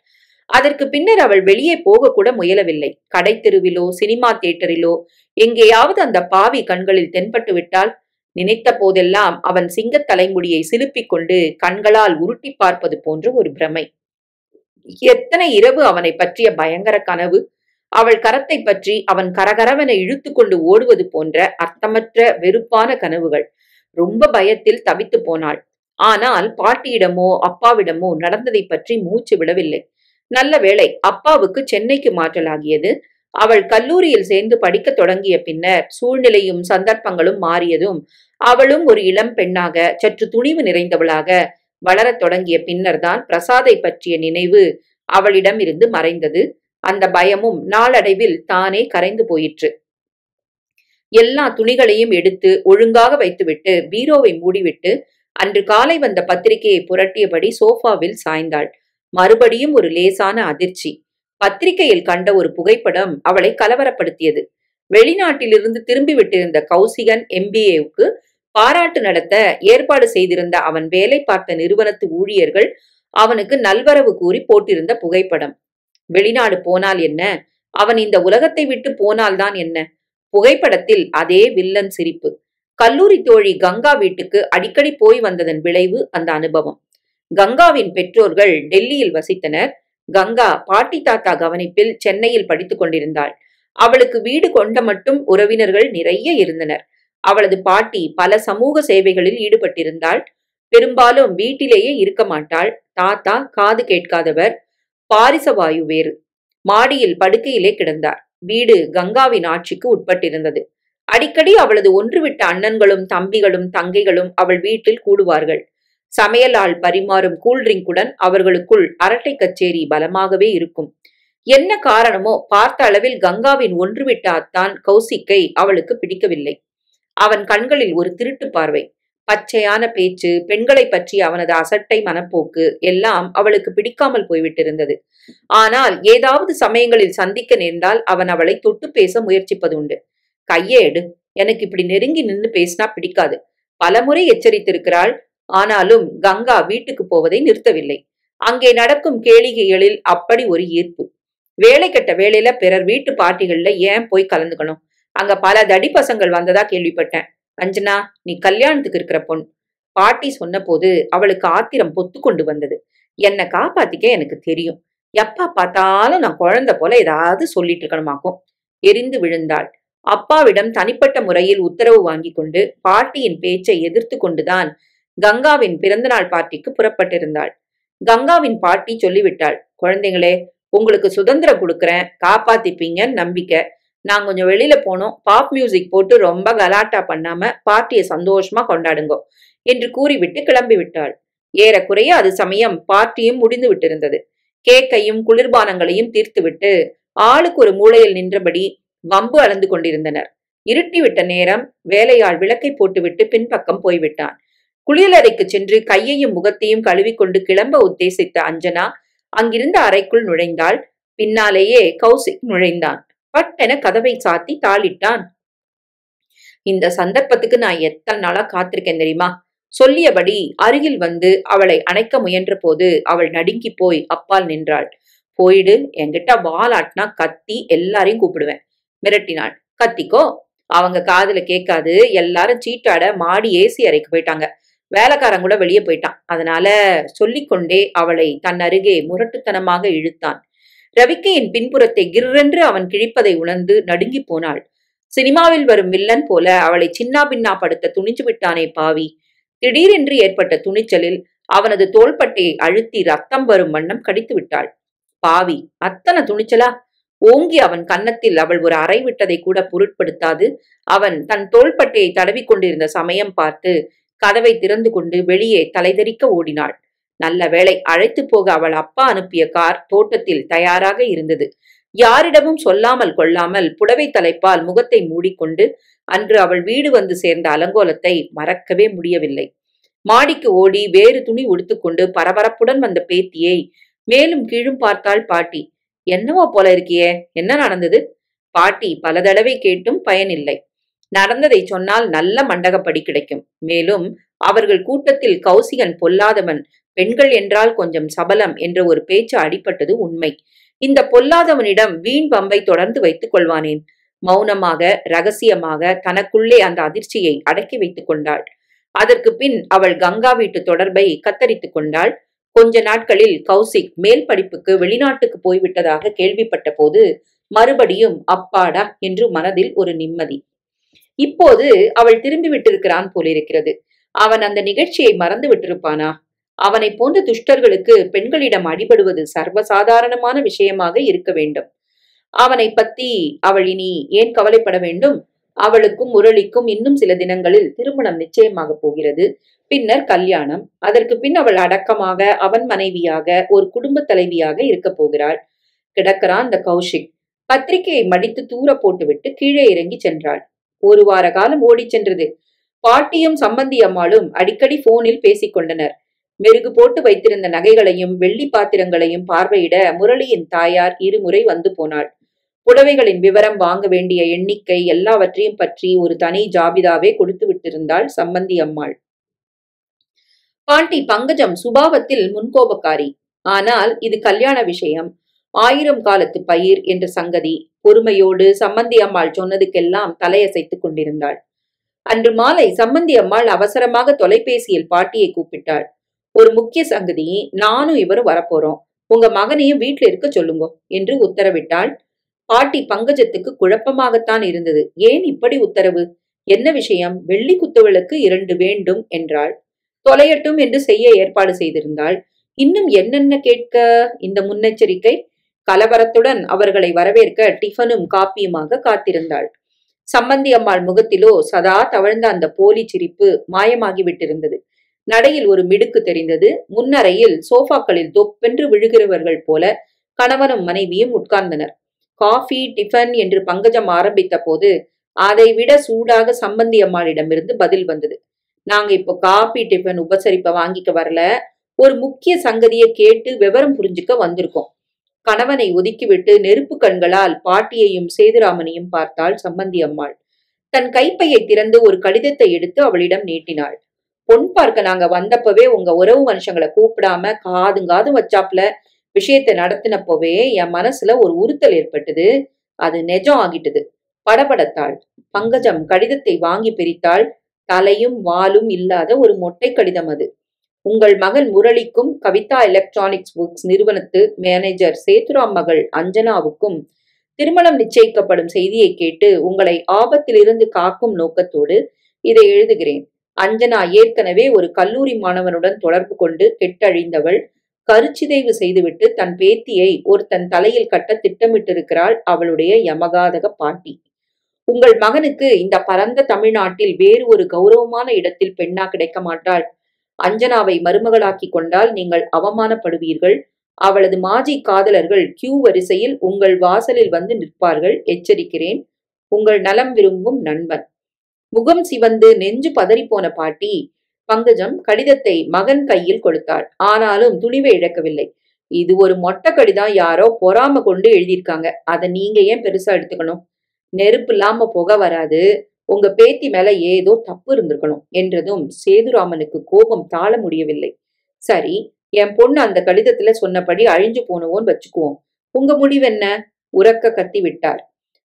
அதற்கு பின்னர் அவள் வெளியே போக கூட முயலவில்லை. கடை தெருவிலோ சினிமா தியேட்டரிலோ எங்கேயாவது அந்த பாவி கண்களில் தென்பட்டு விட்டால் நினைத்த போதெல்லாம் அவன் சிங்கத் தலைமுடியை சிலுப்பிக் கொண்டு கண்களால் உருட்டி பார்ப்பது போன்ற ஒரு பிரமை. எத்தனை இரவு அவனை பற்றிய பயங்கர கனவு. அவள் கரத்தை பற்றி அவன் கரகரவென இழுத்து கொண்டு ஓடுவது போன்ற அர்த்தமற்ற வெறுப்பான கனவுகள். ரொம்ப பயத்தில் தவித்து போனாள். ஆனால் பாட்டியிடமோ அப்பாவிடமோ நடந்ததை பற்றி மூச்சு விடவில்லை. நல்ல வேளை அப்பாவுக்கு சென்னைக்கு மாற்றலாகியது. அவள் கல்லூரியில் சேர்ந்து படிக்க தொடங்கிய பின்னர் சூழ்நிலையும் சந்தர்ப்பங்களும் மாறியதும் அவளும் ஒரு இளம் பெண்ணாக சற்று துணிவு நிறைந்தவளாக வளரத் தொடங்கிய பின்னர்தான் பிரசாதை பற்றிய நினைவு அவளிடம் இருந்து மறைந்தது. அந்த பயமும் நாளடைவில் தானே கரைந்து போயிற்று. எல்லா துணிகளையும் எடுத்து ஒழுங்காக வைத்துவிட்டு பீரோவை மூடிவிட்டு அன்று காலை வந்த பத்திரிகையை புரட்டியபடி சோஃபாவில் சாய்ந்தாள். மறுபடியும் ஒரு லேசான அதிர்ச்சி. பத்திரிகையில் கண்ட ஒரு புகைப்படம் அவளை கலவரப்படுத்தியது. வெளிநாட்டிலிருந்து திரும்பிவிட்டிருந்த கௌசிகன் MBAவுக்கு பாராட்டு நடத்த ஏற்பாடு செய்திருந்த அவன் வேலை பார்த்த நிறுவனத்து ஊழியர்கள் அவனுக்கு நல்வரவு கூறி போட்டிருந்த புகைப்படம். வெளிநாடு போனால் என்ன, அவன் இந்த உலகத்தை விட்டு போனால்தான் என்ன? புகைப்படத்தில் அதே வில்லன் சிரிப்பு. கல்லூரி தோழி கங்கா வீட்டுக்கு அடிக்கடி போய் வந்ததன் விளைவு அந்த அனுபவம். கங்காவின் பெற்றோர்கள் டெல்லியில் வசித்தனர். கங்கா பாட்டி தாத்தா கவனிப்பில் சென்னையில் படித்துக் கொண்டிருந்தாள். அவளுக்கு வீடு கொண்ட மட்டும் உறவினர்கள் நிறைய இருந்தனர். அவளது பாட்டி பல சமூக சேவைகளில் ஈடுபட்டிருந்தாள். பெரும்பாலும் வீட்டிலேயே இருக்க மாட்டாள். தாத்தா காது கேட்காதவர், பாரிசவாயு வேறு. மாடியில் படுக்கையிலே கிடந்தார். வீடு கங்காவின் ஆட்சிக்கு உட்பட்டிருந்தது. அடிக்கடி அவளது ஒன்றுவிட்ட அண்ணன்களும் தம்பிகளும் தங்கைகளும் அவள் வீட்டில் கூடுவார்கள். சமையல் ஆள் பரிமாறும் கூல்ட்ரிங்குடன் அவர்களுக்குள் அரட்டை கச்சேரி பலமாகவே இருக்கும். என்ன காரணமோ பார்த்த அளவில் கங்காவின் ஒன்றுவிட்ட அத்தான் கௌசிக்கை அவளுக்கு பிடிக்கவில்லை. அவன் கண்களில் ஒரு திருட்டு பார்வை, பச்சையான பேச்சு, பெண்களை பற்றி அவனது அசட்டை மனப்போக்கு எல்லாம் அவளுக்கு பிடிக்காமல் போய்விட்டிருந்தது. ஆனால் ஏதாவது சமயங்களில் சந்திக்க நேர்ந்தால் அவன் அவளை தொட்டு பேச முயற்சிப்பதுண்டு. கையே எடு, எனக்கு இப்படி நெருங்கி நின்று பேசினா பிடிக்காது. பலமுறை எச்சரித்திருக்கிறாள். ஆனாலும் கங்கா வீட்டுக்கு போவதை நிறுத்தவில்லை. அங்கே நடக்கும் கேளிகைகளில் அப்படி ஒரு ஈர்ப்பு. வேலை கட்ட வேலையில பிறர் வீட்டு பார்ட்டிகள்ல ஏன் போய் கலந்துக்கணும்? அங்க பல தடி பசங்கள் வந்ததா கேள்விப்பட்டேன். அஞ்சனா, நீ கல்யாணத்துக்கு இருக்கிற பொண். பாட்டி சொன்ன போது அவளுக்கு ஆத்திரம் பொத்து கொண்டு வந்தது. என்னை காப்பாத்திக்க எனக்கு தெரியும். எப்பா பார்த்தாலும் நான் குழந்தை போல ஏதாவது சொல்லிட்டு இருக்கணுமாக்கும். எரிந்து விழுந்தாள். அப்பாவிடம் தனிப்பட்ட முறையில் உத்தரவு வாங்கி கொண்டு பாட்டியின் பேச்சை எதிர்த்து கொண்டுதான் கங்காவின் பிறந்தநாள் பார்ட்டிக்கு புறப்பட்டிருந்தாள். கங்காவின் பாட்டி சொல்லிவிட்டாள், குழந்தைங்களே, உங்களுக்கு சுதந்திரம் கொடுக்கறேன், காப்பாத்திப்பீங்கன்னு நம்பிக்கை. நான் கொஞ்சம் வெளியில போனோம், பாப் மியூசிக் போட்டு ரொம்ப கலாட்டா பண்ணாம பார்ட்டியை சந்தோஷமா கொண்டாடுங்கோ என்று கூறிவிட்டு கிளம்பி விட்டாள். ஏறக்குறைய அது சமயம் பார்ட்டியும் முடிந்து விட்டிருந்தது. கேக்கையும் குளிர்பானங்களையும் தீர்த்துவிட்டு ஆளுக்கு ஒரு மூலையில் நின்றபடி வம்பு அளந்து கொண்டிருந்தனர். இருட்டிவிட்ட நேரம். வேலையாள் விளக்கை போட்டுவிட்டு பின்பக்கம் போய்விட்டான். குளியலறைக்கு சென்று கையையும் முகத்தையும் கழுவிக்கொண்டு கிளம்ப உத்தேசித்த அஞ்சனா அங்கிருந்த அறைக்குள் நுழைந்தாள். பின்னாலேயே கௌசிக் நுழைந்தான். பட்டென கதவை சாத்தி தாளிட்டான். இந்த சந்தர்ப்பத்துக்கு நான் எத்தனை நாளா காத்திருக்கேன் தெரியுமா? சொல்லியபடி அருகில் வந்து அவளை அணைக்க முயன்ற போது அவள் நடுங்கி போய் அப்பால் நின்றாள். போயிடு, என்கிட்ட வாலாட்டினா கத்தி எல்லாரையும் கூப்பிடுவேன் மிரட்டினாள். கத்திக்கோ, அவங்க காதுல கேட்காது. எல்லாரும் சீட்டாட மாடி ஏசி அறைக்கு போயிட்டாங்க. வேலைக்காரன் கூட வெளியே போயிட்டான். அதனால சொல்லிக்கொண்டே அவளை தன் அருகே முரட்டுத்தனமாக இழுத்தான். ரவிக்கையின் பின்புறத்தை கிர்ரென்று அவன் கிழிப்பதை உணர்ந்து நடுங்கி போனாள். சினிமாவில் வரும் வில்லன் போல அவளை சின்னா பின்னா படுத்த துணிஞ்சு விட்டானே பாவி. திடீரென்று ஏற்பட்ட துணிச்சலில் அவனது தோள்பட்டையை அழுத்தி ரத்தம் வரும் வண்ணம் கடித்து விட்டாள். பாவி, அத்தனை துணிச்சலா? ஓங்கி அவன் கன்னத்தில் அவள் ஒரு அறை விட்டதை கூட பொருட்படுத்தாது அவன் தன் தோள்பட்டையை தடவி கொண்டிருந்த சமயம் பார்த்து கதவை திறந்து கொண்டு வெளியே தலைதெறிக்க ஓடினாள். நல்ல வேளை, அழைத்து போக அவள் அப்பா அனுப்பிய கார் தோட்டத்தில் தயாராக இருந்தது. யாரிடமும் சொல்லாமல் கொள்ளாமல் புடவை தலைப்பால் முகத்தை மூடிக்கொண்டு அன்று அவள் வீடு வந்து சேர்ந்த அலங்கோலத்தை மறக்கவே முடியவில்லை. மாடிக்கு ஓடி வேறு துணி உடுத்துக்கொண்டு பரபரப்புடன் வந்த பேத்தியை மேலும் கீழும் பார்த்தாள் பாட்டி. என்னவோ போல இருக்கியே, என்ன நடந்தது? பாட்டி பல தடவை கேட்டும் பயனில்லை. நடந்ததை சொன்னால் நல்ல மண்டகப்படி கிடைக்கும். மேலும் அவர்கள் கூட்டத்தில் கௌசிகன் பொல்லாதவன், பெண்கள் என்றால் கொஞ்சம் சபலம் என்ற ஒரு பேச்சு அடிபட்டது உண்மை. இந்த பொல்லாதவனிடம் வீண் பம்பை தொடர்ந்து வைத்துக் கொள்வானேன்? மௌனமாக ரகசியமாக தனக்குள்ளே அந்த அதிர்ச்சியை அடக்கி வைத்துக் கொண்டாள். அதற்கு பின் அவள் கங்கா வீட்டு தொடர்பை கத்தரித்துக் கொண்டாள். கொஞ்ச நாட்களில் கௌசிக் மேல் படிப்புக்கு வெளிநாட்டுக்கு போய்விட்டதாக கேள்விப்பட்ட போது மறுபடியும் அப்பாடா என்று மனதில் ஒரு நிம்மதி. இப்போது அவள் திரும்பி விட்டிருக்கிறான் போலிருக்கிறது. அவன் அந்த நிகழ்ச்சியை மறந்து விட்டிருப்பானா? அவனை போன்ற துஷ்டர்களுக்கு பெண்களிடம் அடிபடுவது சர்வசாதாரணமான விஷயமாக இருக்க வேண்டும். அவனை பத்தி அவள் இனி ஏன் கவலைப்பட வேண்டும்? அவளுக்கும் முரளிக்கும் இன்னும் சில தினங்களில் திருமணம் நிச்சயமாக போகிறது. பின்னர் கல்யாணம். அதற்கு பின் அவள் அடக்கமாக அவன் மனைவியாக ஒரு குடும்ப தலைவியாக இருக்க போகிறாள். கிடக்கிறான் இந்த கௌஷிக். பத்திரிகையை மடித்து தூர போட்டுவிட்டு கீழே இறங்கி சென்றாள். ஒரு வார காலம் ஓடிச் சென்றது. பாட்டியும் சம்பந்தி அம்மாளும் அடிக்கடி போனில் பேசிக் கொண்டனர். மெருகு போட்டு வைத்திருந்த நகைகளையும் வெள்ளி பாத்திரங்களையும் பார்வையிட முரளியின் தாயார் இருமுறை வந்து போனாள். புடவைகளின் விவரம், வாங்க வேண்டிய எண்ணிக்கை, எல்லாவற்றையும் பற்றி ஒரு தனி ஜாபிதாவே கொடுத்து விட்டிருந்தாள் சம்பந்தி அம்மாள். பாட்டி பங்கஜம் சுபாவத்தில் முன்கோபக்காரி. ஆனால் இது கல்யாண விஷயம், 1000 காலத்து பயிர் என்ற சங்கதி. பொறுமையோடு சம்பந்தி அம்மாள் சொன்னதுக்கெல்லாம் தலையசைத்துக் கொண்டிருந்தாள். அன்று மாலை சம்பந்தி அம்மாள் அவசரமாக தொலைபேசியில் பாட்டியை கூப்பிட்டாள். ஒரு முக்கிய சங்கதி, நானும் இவரும் வரப்போறோம், உங்க மகனையும் வீட்டில் இருக்க சொல்லுங்க என்று உத்தரவிட்டாள். பாட்டி பங்கஜத்துக்கு குழப்பமாகத்தான் இருந்தது. ஏன் இப்படி உத்தரவு? என்ன விஷயம்? வெள்ளி குத்துவிளக்கு 2 வேண்டும் என்றாள். தொலையட்டும் என்று செய்ய ஏற்பாடு செய்திருந்தாள். இன்னும் என்னென்ன கேட்க இந்த முன்னெச்சரிக்கை? கலவரத்துடன் அவர்களை வரவேற்க டிஃபனும் காப்பியுமாக காத்திருந்தாள். சம்பந்தி அம்மாள் முகத்திலோ சதா தவழ்ந்த அந்த போலி சிரிப்பு மாயமாகிவிட்டிருந்தது. நடையில் ஒரு மிடுக்கு தெரிந்தது. முன்னறையில் சோஃபாக்களில் தொப்பென்று விழுகிறவர்கள் போல கணவனும் மனைவியும் உட்கார்ந்தனர். காஃபி டிஃபன் என்று பங்கஜம் ஆரம்பித்த போது அதை விட சூடாக சம்பந்தி அம்மாளிடமிருந்து பதில் வந்தது. நாங்க இப்போ காபி டிஃபன் உபசரிப்ப வாங்கிக்க வரல, ஒரு முக்கிய சங்கதியை கேட்டு விவரம் புரிஞ்சுக்க வந்திருக்கோம். கணவனை ஒதுக்கிவிட்டு நெருப்பு கண்களால் பாட்டியையும் சேதுராமனையும் பார்த்தாள் சம்பந்தி அம்மாள். தன் கைப்பையை திறந்து ஒரு கடிதத்தை எடுத்து அவளிடம் நீட்டினாள். பொன் பார்க்க நாங்க வந்தப்பவே உங்க உறவு மனுஷங்களை கூப்பிடாம காதுங்காது வச்சாப்ல விஷயத்தை நடத்தினப்பவே என் மனசுல ஒரு உறுத்தல் ஏற்பட்டது. அது நெஜம் ஆகிட்டது. படபடத்தாள். பங்கஜம் கடிதத்தை வாங்கி பிரித்தாள். தலையும் வாலும் இல்லாத ஒரு மொட்டை கடிதம் அது. உங்கள் மகன் முரளிக்கும் கவிதா எலக்ட்ரானிக்ஸ் ஒர்க்ஸ் நிறுவனத்து மேனேஜர் சேதுராம் மகள் அஞ்சனாவுக்கும் திருமணம் நிச்சயிக்கப்படும் செய்தியை கேட்டு உங்களை ஆபத்திலிருந்து காக்கும் நோக்கத்தோடு இதை எழுதுகிறேன். அஞ்சனா ஏற்கனவே ஒரு கல்லூரி மாணவனுடன் தொடர்பு கொண்டு கெட்டழிந்தவள். கருச்சிதைவு செய்துவிட்டு தன் பேத்தியை தன் தலையில் கட்ட திட்டமிட்டிருக்கிறாள் அவளுடைய யமகாதக பாட்டி. உங்கள் மகனுக்கு இந்த பரந்த தமிழ்நாட்டில் வேறு ஒரு கௌரவமான இடத்தில் பெண்ணா கிடைக்க மாட்டாள். அஞ்சனாவை மருமகளாக்கி கொண்டால் நீங்கள் அவமானப்படுவீர்கள். அவளது மாஜி காதலர்கள் கியூ வரிசையில் உங்கள் வாசலில் வந்து நிற்பார்கள். எச்சரிக்கிறேன். உங்கள் நலம் விரும்பும் நண்பன். முகம் சிவந்து நெஞ்சு பதறிப்போன பாட்டி பங்கஜம் கடிதத்தை மகன் கையில் கொடுத்தாள். ஆனாலும் துணிவை இழக்கவில்லை. இது ஒரு மொட்டை கடிதம், யாரோ பொறாம கொண்டு எழுதியிருக்காங்க. அதை நீங்க ஏன் பெருசா எடுத்துக்கணும்? நெருப்பு இல்லாம புகை வராது. உங்க பேத்தி மேல ஏதோ தப்பு இருந்திருக்கணும் என்றதும் சேதுராமனுக்கு கோபம் தாழ முடியவில்லை. சரி, என் பொண்ணு அந்த கடிதத்துல சொன்னபடி அழிஞ்சு போனவோன்னு வச்சுக்குவோம். உங்க முடிவென்ன? உரக்க கத்தி விட்டார்.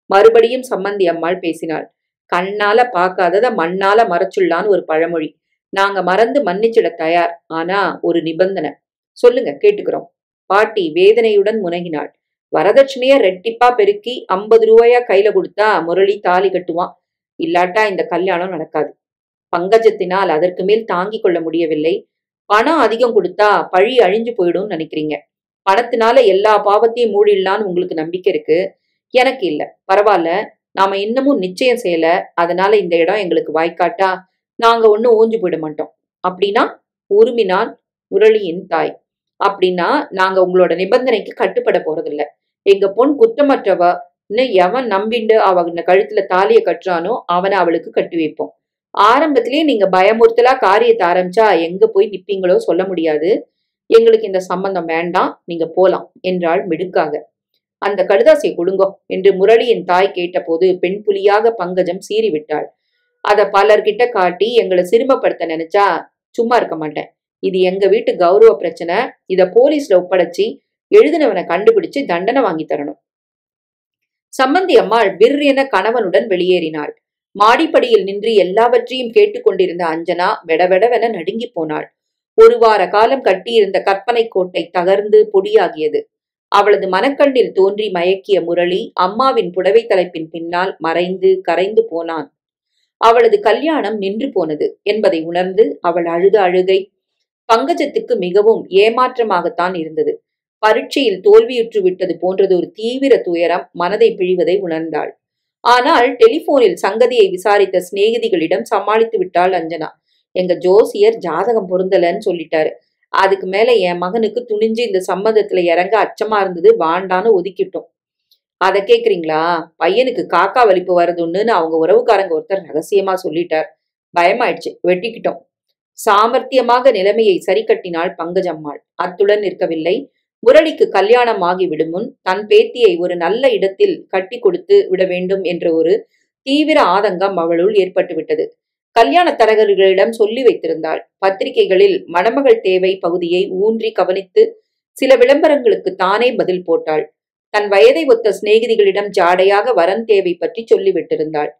மறுபடியும் சம்பந்தி அம்மாள் பேசினாள். கண்ணால பார்க்காதத மண்ணால மறைச்சுள்ளான்னு ஒரு பழமொழி. நாங்க மறந்து மன்னிச்சிட தயார். ஆனா ஒரு நிபந்தனை. சொல்லுங்க, கேட்டுக்கிறோம். பாட்டி வேதனையுடன் முனகினாள். வரதட்சணைய ரெட்டிப்பா பெருக்கி 50 ரூபாயா கையில கொடுத்தா முரளி தாலி கட்டுவான். இல்லாட்டா இந்த கல்யாணம் நடக்காது. பங்கஜத்தினால் அதற்கு மேல் தாங்கிக் கொள்ள முடியவில்லை. பணம் அதிகம் கொடுத்தா பழி அழிஞ்சு போயிடும் நினைக்கிறீங்க. பணத்தினால எல்லா பாவத்தையும் மூடிடலான்னு உங்களுக்கு நம்பிக்கை இருக்கு. எனக்கு இல்ல. பரவாயில்ல, நாம இன்னமும் நிச்சயம் செய்யல. அதனால இந்த இடம் எங்களுக்கு வாய்க்காட்டா நாங்க ஒன்னும் ஓஞ்சு போயிட மாட்டோம். அப்படின்னா? உருமினான் முரளியின் தாய். அப்படின்னா நாங்க உங்களோட நிபந்தனைக்கு கட்டுப்பட போறதில்ல. எங்க பொன் குற்றமற்றவன்னு எவன் நம்பிண்டு அவன் கழுத்துல தாலிய கட்டுறானோ அவனை அவளுக்கு கட்டி வைப்போம். ஆரம்பத்திலேயே நீங்க பயமுறுத்தலா காரியத்தை ஆரம்பிச்சா எங்க போய் நிப்பீங்களோ சொல்ல முடியாது. எங்களுக்கு இந்த சம்பந்தம் வேண்டாம், நீங்க போலாம் என்றாள் மிடுக்காக. அந்த கடுதாசியை கொடுங்கோ என்று முரளியின் தாய் கேட்டபோது பெண் புலியாக பங்கஜம் சீறிவிட்டாள். அத பலர்கிட்ட காட்டி எங்களை சிறுமப்படுத்த நினைச்சா சும்மா இருக்க மாட்டேன். இது எங்க வீட்டு கௌரவ பிரச்சனை. இத போலீஸ்ல ஒப்படைச்சி எழுதினவனை கண்டுபிடிச்சு தண்டனை வாங்கி தரணும். சம்பந்தி அம்மாள் விர் என கணவனுடன் வெளியேறினாள். மாடிப்படியில் நின்று எல்லாவற்றையும் கேட்டுக்கொண்டிருந்த அஞ்சனா வெடவெடவென நடுங்கி போனாள். ஒரு வார காலம் கட்டியிருந்த கற்பனை கோட்டை தகர்ந்து பொடியாகியது. அவளது மனக்கண்ணில் தோன்றி மயக்கிய முரளி அம்மாவின் புடவை தலைப்பின் பின்னால் மறைந்து கரைந்து போனான். அவளது கல்யாணம் நின்று போனது என்பதை உணர்ந்து அவள் அழுத அழுகை பங்கஜத்துக்கு மிகவும் ஏமாற்றமாகத்தான் இருந்தது. பரீட்சையில் தோல்வியுற்று விட்டது போன்றது ஒரு தீவிர துயரம் மனதை பிழிவதை உணர்ந்தாள். ஆனால் டெலிபோனில் சங்கதியை விசாரித்த சிநேகிதிகளிடம் சமாளித்து விட்டாள் அஞ்சனா. எங்க ஜோசியர் ஜாதகம் பொருந்தலன்னு சொல்லிட்டாரு. அதுக்கு மேல என் மகனுக்கு துணிஞ்சு இந்த சம்மதத்துல இறங்க அச்சமா இருந்தது, வாண்டான்னு ஒதுக்கிட்டோம். அத கேக்குறீங்களா? பையனுக்கு காக்கா வலிப்பு வருதுன்னு அவங்க உறவுக்காரங்க ஒருத்தர் ரகசியமா சொல்லிட்டார். பயமாயிடுச்சு, வெட்டிக்கிட்டோம். சாமர்த்தியமாக நிலைமையை சரி கட்டினாள் பங்கஜம்மாள். அத்துடன் நிற்கவில்லை. முரளிக்கு கல்யாணம் ஆகிவிடும் முன் தன் பேத்தியை ஒரு நல்ல இடத்தில் கட்டி கொடுத்து விட வேண்டும் என்ற ஒரு தீவிர ஆதங்கம் அவளுள் ஏற்பட்டு விட்டது. கல்யாண தரகர்களிடம் சொல்லி வைத்திருந்தாள். பத்திரிகைகளில் மணமகள் தேவை பகுதியை ஊன்றி கவனித்து சில விளம்பரங்களுக்கு தானே பதில் போட்டாள். தன் வயதை ஒத்த சிநேகிதிகளிடம் ஜாடையாக வரன் தேவை பற்றி சொல்லிவிட்டிருந்தாள்.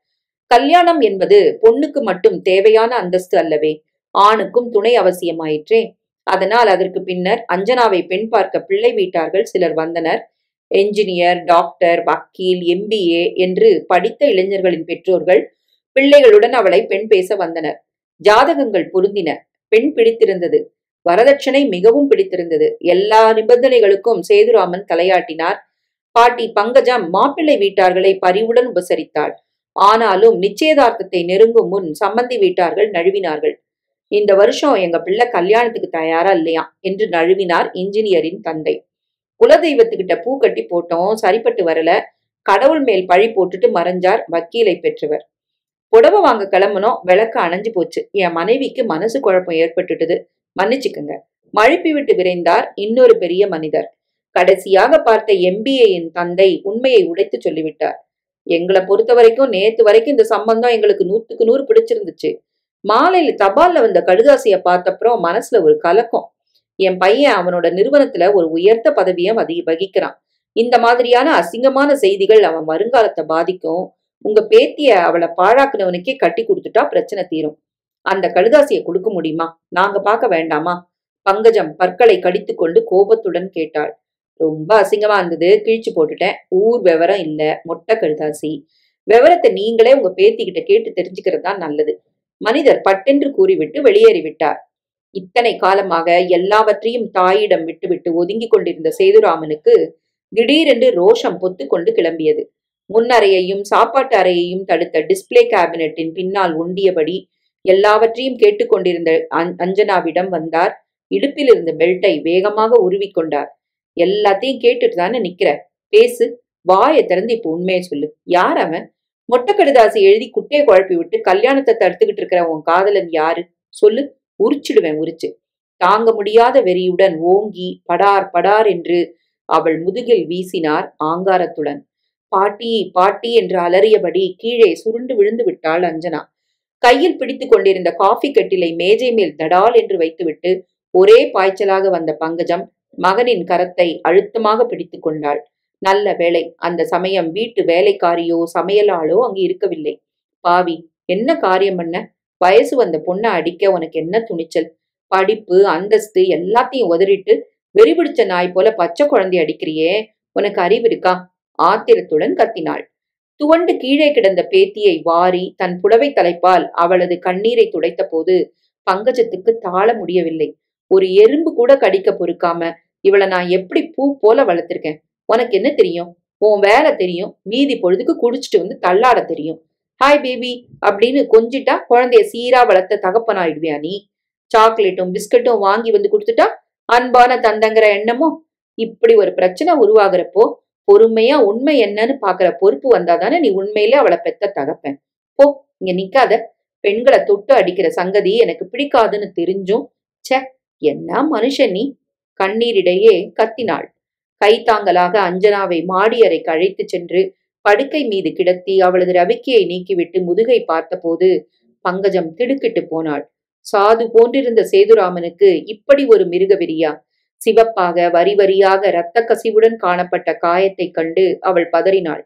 கல்யாணம் என்பது பொண்ணுக்கு மட்டும் தேவையான அந்தஸ்து அல்லவே, ஆணுக்கும் துணை அவசியமாயிற்றே. அதனால் அதற்கு பின்னர் அஞ்சனாவை பெண் பார்க்க பிள்ளை வீட்டார்கள் சிலர் வந்தனர். என்ஜினியர், டாக்டர், வக்கீல், MBA என்று படித்த இளைஞர்களின் பெற்றோர்கள் பிள்ளைகளுடன் அவளை பெண் பேச வந்தனர். ஜாதகங்கள் பொருந்தின. பெண் பிடித்திருந்தது. வரதட்சணை மிகவும் பிடித்திருந்தது. எல்லா நிபந்தனைகளுக்கும் சேதுராமன் தலையாட்டினார். பாட்டி பங்கஜம் மாப்பிள்ளை வீட்டார்களை பரிவுடன் உபசரித்தாள். ஆனாலும் நிச்சயதார்த்தத்தை நெருங்கும் முன் சம்பந்தி வீட்டார்கள் நழுவினார்கள். இந்த வருஷம் எங்க பிள்ளை கல்யாணத்துக்கு தயாரா இல்லையா என்று நழுவினார் இன்ஜினியரின் தந்தை. குலதெய்வத்துக்கிட்ட பூ கட்டி போட்டோம், சரிப்பட்டு வரல. கடவுள் மேல் பழி போட்டுட்டு மறைஞ்சார் வக்கீலை பெற்றவர். புடவை வாங்க கிளம்புனோம், விளக்கு அணைஞ்சு போச்சு. என் மனைவிக்கு மனசு குழப்பம் ஏற்பட்டுட்டது, மன்னிச்சுக்குங்க. மழுப்பி விட்டு விரைந்தார் இன்னொரு பெரிய மனிதர். கடைசியாக பார்த்த MBAயின் தந்தை உண்மையை உடைத்து சொல்லிவிட்டார். எங்களை பொறுத்த வரைக்கும் நேத்து வரைக்கும் இந்த சம்பந்தம் எங்களுக்கு 100க்கு 100 பிடிச்சிருந்துச்சு. மாலையில தபால்ல வந்த கடுதாசிய பார்த்தப்புறம் மனசுல ஒரு கலக்கம். என் பையன் அவனோட நிறுவனத்துல ஒரு உயர்ந்த பதவியை வகிக்கிறான். இந்த மாதிரியான அசிங்கமான செய்திகள் அவன் வருங்காலத்தை பாதிக்கும். உங்க பேத்திய அவளை பாழாக்குனவனுக்கே கட்டி கொடுத்துட்டா பிரச்சனை தீரும். அந்த கடுதாசியை கொடுக்க முடியுமா? நாங்க பார்க்க வேண்டாமா? பங்கஜம் பற்களை கடித்து கொண்டு கோபத்துடன் கேட்டாள். ரொம்ப அசிங்கமா இருந்தது, கிழிச்சு போட்டுட்டேன். ஊர் விவரம் இல்ல, மொட்டை கடுதாசி. விவரத்தை நீங்களே உங்க பேத்திக்கிட்ட கேட்டு தெரிஞ்சுக்கிறது தான் நல்லது. மனிதர் பட்டென்று கூறிவிட்டு வெளியேறிவிட்டார். இத்தனை காலமாக எல்லாவற்றையும் தாயிடம் விட்டுவிட்டு ஒதுங்கி கொண்டிருந்த சேதுராமனுக்கு திடீரென்று ரோஷம் பொத்து கொண்டு கிளம்பியது. முன்னறையையும் சாப்பாட்டு அறையையும் தடுத்த டிஸ்பிளே கேபினட்டின் பின்னால் ஒண்டியபடி எல்லாவற்றையும் கேட்டுக்கொண்டிருந்த அஞ்சனாவிடம் வந்தார். இடுப்பில் இருந்த பெல்ட்டை வேகமாக உருவிக்கொண்டார். எல்லாத்தையும் கேட்டுட்டு தானே நிக்கிற, பேசு, வாயை திறந்து இப்ப உண்மையை சொல்லு. யார் அவன்? மொட்டை கடுதாசி எழுதி குட்டையை குழப்பி விட்டு கல்யாணத்தை தடுத்துக்கிட்டு இருக்கிற உன் காதலன் யாரு? சொல்லு, உரிச்சிடுவேன் உரிச்சு. தாங்க முடியாத வெறியுடன் ஓங்கி படார் படார் என்று அவள் முதுகில் வீசினார் ஆங்காரத்துடன். பாட்டி பாட்டி என்று அலறியபடி கீழே சுருண்டு விழுந்து விட்டாள் அஞ்சனா. கையில் பிடித்து கொண்டிருந்த காஃபி கட்டிலை மேஜை மேல் தடால் என்று வைத்துவிட்டு ஒரே பாய்ச்சலாக வந்த பங்கஜம் மகனின் கரத்தை அழுத்தமாக பிடித்து கொண்டாள். நல்ல வேளை, அந்த சமயம் வீட்டு வேலைக்காரியோ சமையலாளோ அங்கு இருக்கவில்லை. பாவி, என்ன காரியம் பண்ண? வயசு வந்த பொண்ணை அடிக்க உனக்கு என்ன துணிச்சல்? படிப்பு அந்தஸ்து எல்லாத்தையும் உதறிட்டு வெறிபிடிச்ச நாய் போல பச்சை குழந்தை அடிக்கிறியே, உனக்கு அறிவு இருக்கா? ஆத்திரத்துடன் கத்தினாள். துவண்டு கீழே கிடந்த பேத்தியை வாரி தன் புடவை தலைப்பால் அவளது கண்ணீரை துடைத்த போது பங்கஜத்துக்கு தாழ முடியவில்லை. ஒரு எறும்பு கூட கடிக்க பொறுக்காம இவளை நான் எப்படி பூ போல வளர்த்திருக்கேன். உனக்கு என்ன தெரியும்? உன் வேலை தெரியும், மீதி பொழுதுக்கு குடிச்சிட்டு வந்து தள்ளாட தெரியும். ஹாய் பேபி அப்படின்னு கொஞ்சிட்டா குழந்தைய சீரா வளர்த்த தகப்பனாயிடுவியா நீ? சாக்லேட்டும் பிஸ்கட்டும் வாங்கி வந்து கொடுத்துட்டா அன்பான தந்தங்கிற எண்ணமோ? இப்படி ஒரு பிரச்சனை உருவாகிறப்போ பொறுமையா உண்மை என்னன்னு பாக்குற பொறுப்பு வந்தாதானே நீ உண்மையிலே அவளை பெத்த தகப்பேன். போ, இங்க நிக்காத. பெண்களை தொட்டு அடிக்கிற சங்கதி எனக்கு பிடிக்காதுன்னு தெரிஞ்சும் சே, என்ன மனுஷன் நீ? கண்ணீரிடையே கத்தினாள். கைத்தாங்கலாக அஞ்சனாவை மாடி அறைக்கு அழைத்து சென்று படுக்கை மீது கிடத்தி அவளது ரவிக்கையை நீக்கிவிட்டு முதுகை பார்த்தபோது பங்கஜம் திடுக்கிட்டு போனாள். சாது போன்றிருந்த சேதுராமனுக்கு இப்படி ஒரு மிருகவெறியா? சிவப்பாக வரி வரியாக இரத்த கசிவுடன் காணப்பட்ட காயத்தை கண்டு அவள் பதறினாள்.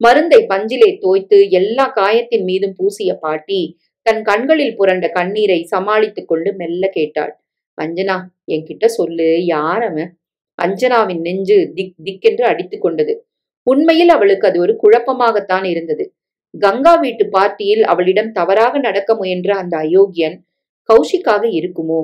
மருந்தை பஞ்சிலே தோய்த்து எல்லா காயத்தின் மீதும் பூசிய பாட்டி தன் கண்களில் புரண்ட கண்ணீரை சமாளித்துக் கொண்டு மெல்ல கேட்டாள். அஞ்சனா, என்கிட்ட சொல்லு, யார் அவன்? அஞ்சனாவின் நெஞ்சு திக் திக்கென்று அடித்து கொண்டது. உண்மையில் அவளுக்கு அது ஒரு குழப்பமாகத்தான் இருந்தது. கங்கா வீட்டு பார்ட்டியில் அவளிடம் தவறாக நடக்க முயன்ற அந்த அயோக்கியன் கௌஷிக்காக இருக்குமோ?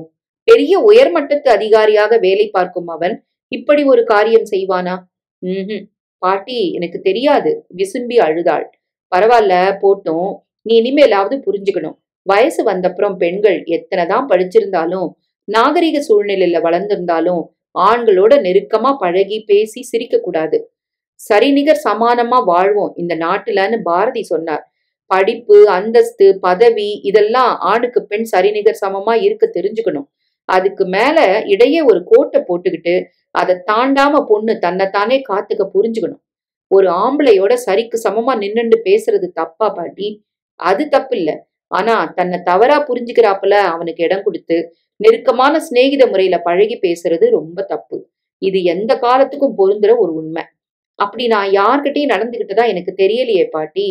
பெரிய உயர்மட்டத்து அதிகாரியாக வேலை பார்க்கும் அவன் இப்படி ஒரு காரியம் செய்வானா? ம்ஹும். பாட்டி எனக்கு தெரியாது, விசும்பி அழுதாள். பரவாயில்ல, போட்டும். நீ இனிமேலாவது புரிஞ்சுக்கணும். வயசு வந்தப்புறம் பெண்கள் எத்தனைதான் படிச்சிருந்தாலும், நாகரிக சூழ்நிலையில வளர்ந்திருந்தாலும், ஆண்களோட நெருக்கமா பழகி பேசி சிரிக்க கூடாது. சரிநிகர் சமானமா வாழ்வோம் இந்த நாட்டுலன்னு பாரதி சொன்னார். படிப்பு, அந்தஸ்து, பதவி இதெல்லாம் ஆணுக்கு பெண் சரிநிகர் சமமா இருக்க தெரிஞ்சுக்கணும். அதுக்கு மேல இடையே ஒரு கோட்டை போட்டுக்கிட்டு அதை தாண்டாம பொண்ணு தன்னைத்தானே காத்துக்க புரிஞ்சுக்கணும். ஒரு ஆம்பளையோட சரிக்கு சமமா நின்னுண்டு பேசுறது தப்பா பாட்டி? அது தப்பு இல்ல. ஆனா தன்னை தவறா புரிஞ்சுக்கிறாப்புல அவனுக்கு இடம் கொடுத்து நெருக்கமான சிநேகித முறையில பழகி பேசுறது ரொம்ப தப்பு. இது எந்த காலத்துக்கும் பொருந்துற ஒரு உண்மை. அப்படி நான் யார்கிட்டயும் நடந்துகிட்டதா எனக்கு தெரியலையே பாட்டி,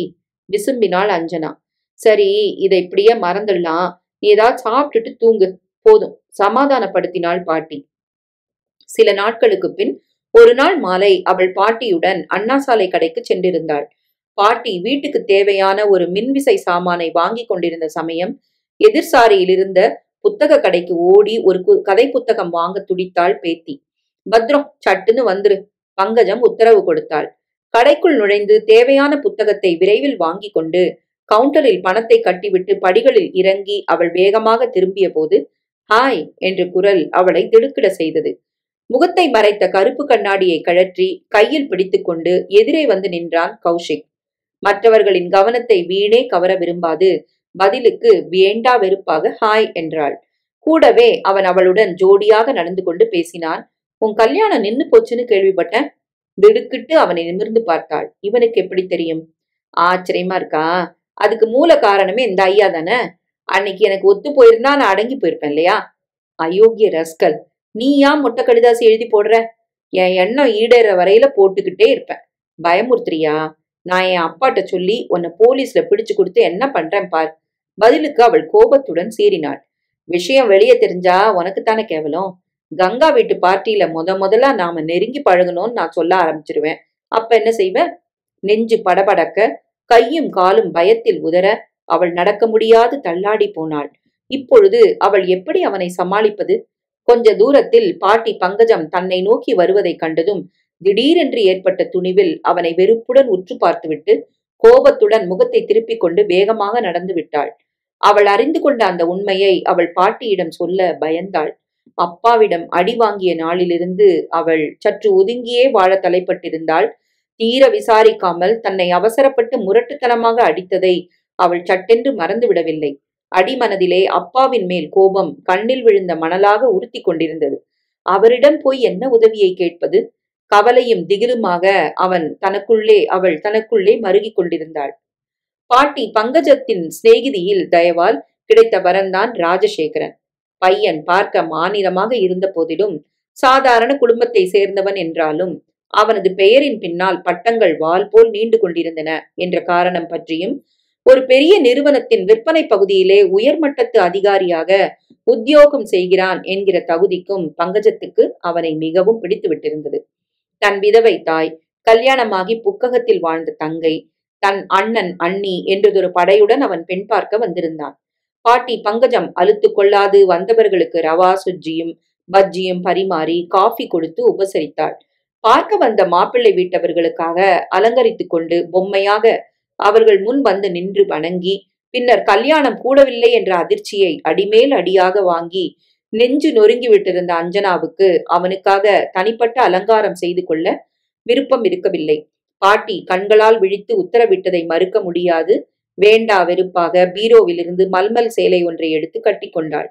விசும்பினாள் அஞ்சனா. சரி, இதை இப்படியே மறந்துடலாம். நீ ஏதாவது சாப்பிட்டுட்டு தூங்கு, போதும், சமாதானப்படுத்தினாள் பாட்டி. சில நாட்களுக்கு பின் ஒரு நாள் மாலை அவள் பாட்டியுடன் அண்ணா சாலை கடைக்கு சென்றிருந்தாள். பாட்டி வீட்டுக்கு தேவையான ஒரு மின்விசை சாமானை வாங்கி கொண்டிருந்த சமயம் எதிர்சாரியில் இருந்த புத்தக கடைக்கு ஓடி ஒரு கதை புத்தகம் வாங்க துடித்தாள் பேத்தி. பத்ரம், சட்டுன்னு வந்துரு, பங்கஜம் உத்தரவு கொடுத்தாள். கடைக்குள் நுழைந்து தேவையான புத்தகத்தை விரைவில் வாங்கி கொண்டு கவுண்டரில் பணத்தை கட்டிவிட்டு படிகளில் இறங்கி அவள் வேகமாக திரும்பிய போது ஹாய் என்ற குரல் அவளை திடுக்கிட செய்தது. முகத்தை மறைத்த கருப்பு கண்ணாடியை கழற்றி கையில் பிடித்துக்கொண்டு எதிரே வந்து நின்றான் கௌஷிக். மற்றவர்களின் கவனத்தை வீணே கவர விரும்பாது பதிலுக்கு வேண்டா வெறுப்பாக ஹாய் என்றாள். கூடவே அவன் அவளுடன் ஜோடியாக நடந்து கொண்டு பேசினான். உன் கல்யாணம் நின்னு போச்சுன்னு கேள்விப்பட்டேன். திடுக்கிட்டு அவனை நிமிர்ந்து பார்த்தாள். இவனுக்கு எப்படி தெரியும்? ஆச்சரியமா இருக்கா? அதுக்கு மூல காரணமே இந்த ஐயா தானே. அன்னைக்கு எனக்கு ஒத்து போயிருந்தா நான் அடங்கி போயிருப்பேன் இல்லையா? அயோக்கிய ரஸ்கல், நீ ஏன் முட்டை கடிதாசி எழுதி போடுற? என் எண்ணம் ஈடேற வரையில போட்டுக்கிட்டே இருப்பேன். பயமுறுத்துறியா? நான் என் அப்பாட்ட சொல்லி உன்னை போலீஸ்ல பிடிச்சு கொடுத்து என்ன பண்றேன் பார். பதிலுக்கு அவள் கோபத்துடன் சீறினாள். விஷயம் வெளியே தெரிஞ்சா உனக்குத்தானே கேவலம். கங்கா வீட்டு பார்ட்டியில முதல்ல நாம நெருங்கி பழகணும்னு நான் சொல்ல ஆரம்பிச்சிருவேன். அப்ப என்ன செய்வேன்? நெஞ்சு படபடக்க, கையும் காலும் பயத்தில் உதற அவள் நடக்க முடியாது தள்ளாடி போனாள். இப்பொழுது அவள் எப்படி அவனை சமாளிப்பது? கொஞ்ச தூரத்தில் பாட்டி பங்கஜம் தன்னை நோக்கி வருவதை கண்டதும் திடீரென்று ஏற்பட்ட துணிவில் அவனை வெறுப்புடன் உற்று பார்த்துவிட்டு கோபத்துடன் முகத்தை திருப்பிக் கொண்டு வேகமாக நடந்து விட்டாள். அவள் அறிந்து கொண்ட அந்த உண்மையை அவள் பாட்டியிடம் சொல்ல பயந்தாள். அப்பாவிடம் அடி வாங்கிய நாளிலிருந்து அவள் சற்று ஒதுங்கியே வாழ தலைப்பட்டிருந்தாள். தீர விசாரிக்காமல் தன்னை அவசரப்பட்டு முரட்டுத்தனமாக அடித்ததை அவள் சட்டென்று மறந்துவிடவில்லை. அடிமனதிலே அப்பாவின் மேல் கோபம் கண்ணில் விழுந்த மணலாக உறுத்தி கொண்டிருந்தது. அவரிடம் போய் என்ன உதவியை கேட்பது? கவலையும் திகிலுமாக அவள் தனக்குள்ளே மருகி கொண்டிருந்தாள். பாட்டி பங்கஜத்தின் சிநேகிதியில் தயவால் கிடைத்த வரந்தான் ராஜசேகரன். பையன் பார்க்க மாநிலமாக இருந்த போதிலும் சாதாரண குடும்பத்தை சேர்ந்தவன் என்றாலும் அவனது பெயரின் பின்னால் பட்டங்கள் வால் போல் நீண்டு கொண்டிருந்தன என்ற காரணம் பற்றியும், ஒரு பெரிய நிறுவனத்தின் விற்பனை பகுதியிலே உயர்மட்டத்து அதிகாரியாக உத்தியோகம் செய்கிறான் என்கிற தகுதிக்கும் பங்கஜத்துக்கு அவனை மிகவும் பிடித்து விட்டிருந்தது. தன் விதவை தாய், கல்யாணமாகி புக்ககத்தில் வாழ்ந்த தங்கை, தன் அண்ணன் அண்ணி என்றதொரு படையுடன் அவன் பெண் பார்க்க வந்திருந்தான். பாட்டி பங்கஜம் அலுத்து கொள்ளாது வந்தவர்களுக்கு ரவா சுஜ்ஜியும் பஜ்ஜியும் பரிமாறி காஃபி கொடுத்து உபசரித்தாள். பார்க்க வந்த மாப்பிள்ளை வீட்டவர்களுக்காக அலங்கரித்து கொண்டு பொம்மையாக அவர்கள் முன் வந்து நின்று வணங்கி, பின்னர் கல்யாணம் கூடவில்லை என்ற அதிர்ச்சியை அடிமேல் அடியாக வாங்கி நெஞ்சு நொறுங்கி விட்டிருந்த அஞ்சனாவுக்கு அவனுக்காக தனிப்பட்ட அலங்காரம் செய்து கொள்ள விருப்பம் இருக்கவில்லை. பாட்டி கண்களால் விழித்து உத்தரவிட்டதை மறுக்க முடியாது. வேண்டா வெறுப்பாக பீரோவிலிருந்து மல்மல் சேலை ஒன்றை எடுத்து கட்டி கொண்டாள்.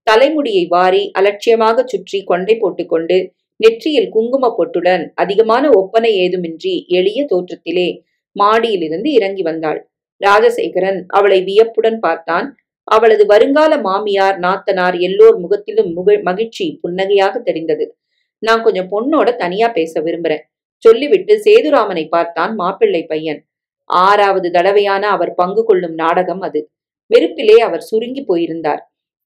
தலைமுடியை வாரி அலட்சியமாக சுற்றி கொண்டை போட்டுக்கொண்டு நெற்றியில் குங்கும பொட்டுடன் அதிகமான ஒப்பனை ஏதுமின்றி எளிய தோற்றத்திலே மாடியிலிருந்து இறங்கி வந்தாள். ராஜசேகரன் அவளை வியப்புடன் பார்த்தான். அவளது வருங்கால மாமியார், நாத்தனார் எல்லோர் முகத்திலும் மகிழ்ச்சி புன்னகையாக தெரிந்தது. நான் கொஞ்சம் பொண்ணோட தனியா பேச விரும்புறேன் சொல்லிவிட்டு சேதுராமனை பார்த்தான் மாப்பிள்ளை பையன். 6வது தடவையான அவர் பங்கு கொள்ளும் நாடகம் அது. வெறுப்பிலே அவர் சுருங்கி போயிருந்தார்.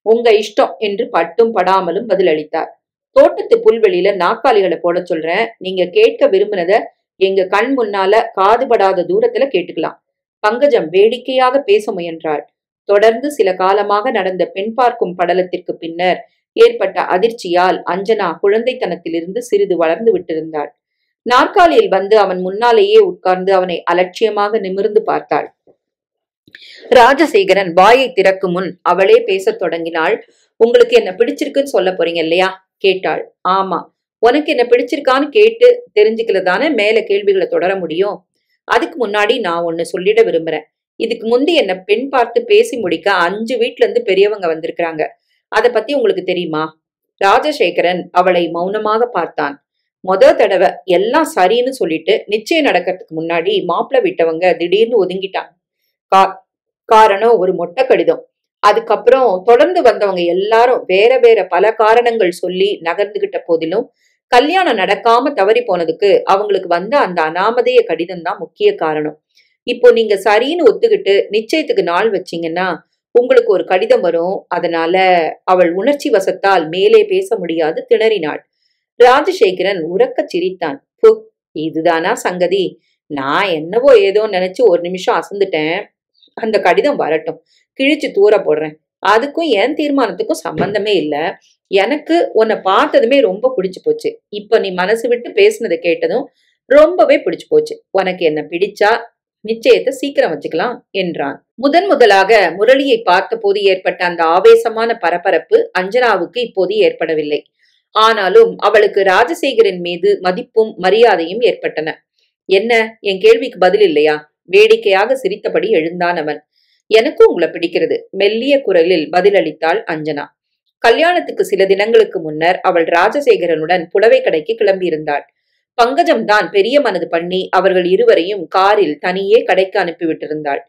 உங்க இஷ்டம் என்று பட்டும் படாமலும் பதிலளித்தார். தோட்டத்து புல்வெளியில நாற்காலிகளை போட சொல்றேன். நீங்க கேட்க விரும்பினத எங்க கண் முன்னால காதுபடாத தூரத்துல கேட்டுக்கலாம். பங்கஜம் வேடிக்கையாக பேச முயன்றாள். தொடர்ந்து சில காலமாக நடந்த பெண் பார்க்கும் படலத்திற்கு பின்னர் ஏற்பட்ட அதிர்ச்சியால் அஞ்சனா குழந்தைத்தனத்திலிருந்து சிறிது வளர்ந்து விட்டிருந்தாள். நாற்காலியில் வந்து அவன் முன்னாலேயே உட்கார்ந்து அவனை அலட்சியமாக நிமிர்ந்து பார்த்தாள். ராஜசேகரன் வாயை திறக்கும் முன் அவளே பேசத் தொடங்கினாள். உங்களுக்கு என்ன பிடிச்சிருக்குன்னு சொல்ல போறீங்க இல்லையா கேட்டாள். ஆமா, உனக்கு என்ன பிடிச்சிருக்கான்னு கேட்டு தெரிஞ்சுக்கலதானே மேல கேள்விகளை தொடர முடியும். அதுக்கு முன்னாடி நான் ஒண்ணு சொல்லிட விரும்புறேன். இதுக்கு முந்தி என்ன பெண் பார்த்து பேசி முடிக்க 5 வீட்ல இருந்து பெரியவங்க வந்திருக்கிறாங்க. அத பத்தி உங்களுக்கு தெரியுமா? ராஜசேகரன் அவளை மௌனமாக பார்த்தான். தடவை எல்லாம் சரின்னு சொல்லிட்டு நிச்சயம் நடக்கிறதுக்கு முன்னாடி மாப்பிள்ளை விட்டவங்க திடீர்னு ஒதுங்கிட்டாங்க. காரணம் ஒரு மொட்டை கடிதம். அதுக்கப்புறம் தொடர்ந்து வந்தவங்க எல்லாரும் வேற வேற பல காரணங்கள் சொல்லி நகர்ந்துகிட்ட போதிலும் கல்யாணம் நடக்காம தவறி போனதுக்கு அவங்களுக்கு வந்த அந்த அனாமதேய கடிதம் தான் முக்கிய காரணம். இப்போ நீங்க சரின்னு ஒத்துக்கிட்டு நிச்சயத்துக்கு நாள் வச்சீங்கன்னா உங்களுக்கு ஒரு கடிதம் வரும். அதனால அவள் உணர்ச்சி வசத்தால் மேலே பேச முடியாது திணறினாள். ராஜசேகரன் உரக்க சிரித்தான். இதுதானா சங்கதி? நான் என்னவோ ஏதோ நினைச்சு ஒரு நிமிஷம் அசந்துட்டேன். அந்த கடிதம் வரட்டும், கிழிச்சு தூர போடுறேன். அதுக்கும் என் தீர்மானத்துக்கும் சம்பந்தமே இல்ல. எனக்கு உன்னை பார்த்ததுமே ரொம்ப பிடிச்சு போச்சு. இப்ப நீ மனசு விட்டு பேசுனதை கேட்டதும் ரொம்பவே பிடிச்சு போச்சு. உனக்கு என்ன பிடிச்சா நிச்சயத்தை சீக்கிரம் வச்சுக்கலாம் என்றான். முதலாக முரளியை பார்த்த போது ஏற்பட்ட அந்த ஆவேசமான பரபரப்பு அஞ்சனாவுக்கு இப்போது ஏற்படவில்லை. ஆனாலும் அவளுக்கு ராஜசேகரின் மீது மதிப்பும் மரியாதையும் ஏற்பட்டன. என்ன, என் கேள்விக்கு பதில் இல்லையா? வேடிக்கையாக சிரித்தபடி எழுந்தான் அவன். எனக்கும் உங்களை பிடிக்கிறது, மெல்லிய குரலில் பதிலளித்தாள் அஞ்சனா. கல்யாணத்துக்கு சில தினங்களுக்கு முன்னர் அவள் ராஜசேகரனுடன் புடவை கடைக்கு கிளம்பியிருந்தாள். பங்கஜம் தான் பெரிய மனது பண்ணி அவர்கள் இருவரையும் காரில் தனியே கடைக்கு அனுப்பிவிட்டிருந்தாள்.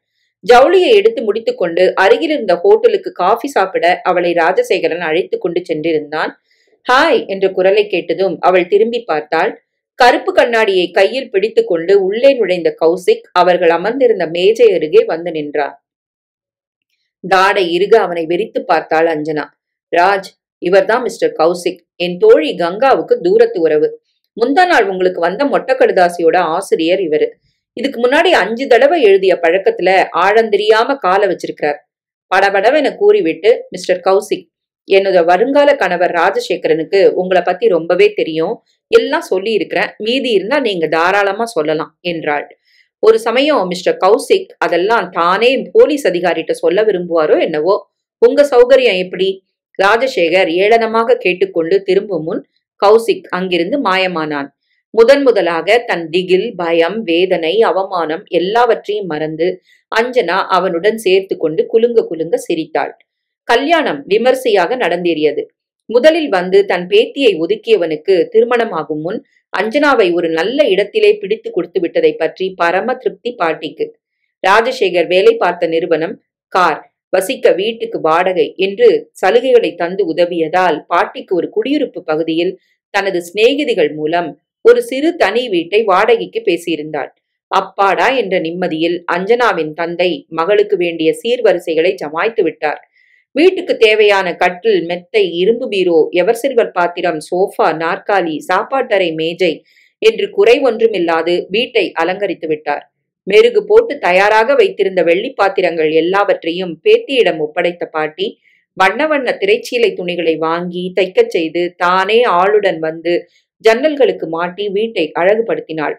ஜவுளியை எடுத்து முடித்துக்கொண்டு அருகில் இருந்த ஹோட்டலுக்கு காஃபி சாப்பிட அவளை ராஜசேகரன் அழைத்து கொண்டு சென்றிருந்தான். ஹாய் என்ற குரலை கேட்டதும் அவள் திரும்பி பார்த்தாள். கருப்பு கண்ணாடியை கையில் பிடித்து கொண்டு உள்ளே நுழைந்த கௌசிக் அவர்கள் அமர்ந்திருந்த மேஜை அருகே வந்து நின்றார். தாடை இறுக அவனை வெறித்து பார்த்தாள் அஞ்சனா. ராஜ், இவர்தான் மிஸ்டர் கௌசிக், என் தோழி கங்காவுக்கு தூரத்து உறவு. முந்தா நாள் உங்களுக்கு வந்த மொட்டை கடுதாசியோட ஆசிரியர் இவரு. இதுக்கு முன்னாடி 5 தடவை எழுதிய பழக்கத்துல ஆழந்தெரியாம கால வச்சிருக்கிறார். படபடவென கூறிவிட்டு, மிஸ்டர் கௌசிக், என்னோட வருங்கால கணவர் ராஜசேகரனுக்கு உங்களை பத்தி ரொம்பவே தெரியும், எல்லாம் சொல்லி இருக்கிறேன், மீதி இருந்தா நீங்க தாராளமா சொல்லலாம் என்றாள். ஒரு சமயம் மிஸ்டர் கௌசிக் அதெல்லாம் தானே போலீஸ் அதிகாரிட்ட சொல்ல விரும்புவாரோ என்னவோ. உங்க சௌகரியம் எப்படி? ராஜசேகர் ஏளனமாக கேட்டுக்கொண்டு திரும்பும் முன் கௌசிக் அங்கிருந்து மாயமானான். முதலாக தன் திகில், பயம், வேதனை, அவமானம் எல்லாவற்றையும் மறந்து அஞ்சனா அவனுடன் சேர்த்து கொண்டு குலுங்க குலுங்க சிரித்தாள். கல்யாணம் விமர்சையாக நடந்தேறியது. முதலில் வந்து தன் பேத்தியை ஒதுக்கியவனுக்கு திருமணமாகும் முன் அஞ்சனாவை ஒரு நல்ல இடத்திலே பிடித்து கொடுத்து விட்டதை பற்றி பரம திருப்தி பாட்டிக்கு. ராஜசேகர் வேலை பார்த்த நிறுவனம், கார், வசிக்க வீட்டுக்கு வாடகை என்று சலுகைகளை தந்து உதவியதால் பாட்டிக்கு ஒரு குடியிருப்பு பகுதியில் தனது சிநேகிதிகள் மூலம் ஒரு சிறு தனி வீட்டை வாடகைக்கு பேசியிருந்தாள். அப்பாடா என்ற நிம்மதியில் அஞ்சனாவின் தந்தை மகளுக்கு வேண்டிய சீர்வரிசைகளை ஜமாய்த்து விட்டார். வீட்டுக்கு தேவையான கட்டில், மெத்தை, இரும்பு பீரோ, எவர் சில்வர் பாத்திரம், சோஃபா, நாற்காலி, சாப்பாட்டறை மேஜை என்று குறை ஒன்றுமில்லாது வீட்டை அலங்கரித்து விட்டார். மெருகு போட்டு தயாராக வைத்திருந்த வெள்ளி பாத்திரங்கள் எல்லாவற்றையும் பேத்தியிடம் ஒப்படைத்த பாட்டி வண்ண வண்ண திரைச்சீலை துணிகளை வாங்கி தைக்கச் செய்து தானே ஆளுடன் வந்து ஜன்னல்களுக்கு மாட்டி வீட்டை அழகுபடுத்தினாள்.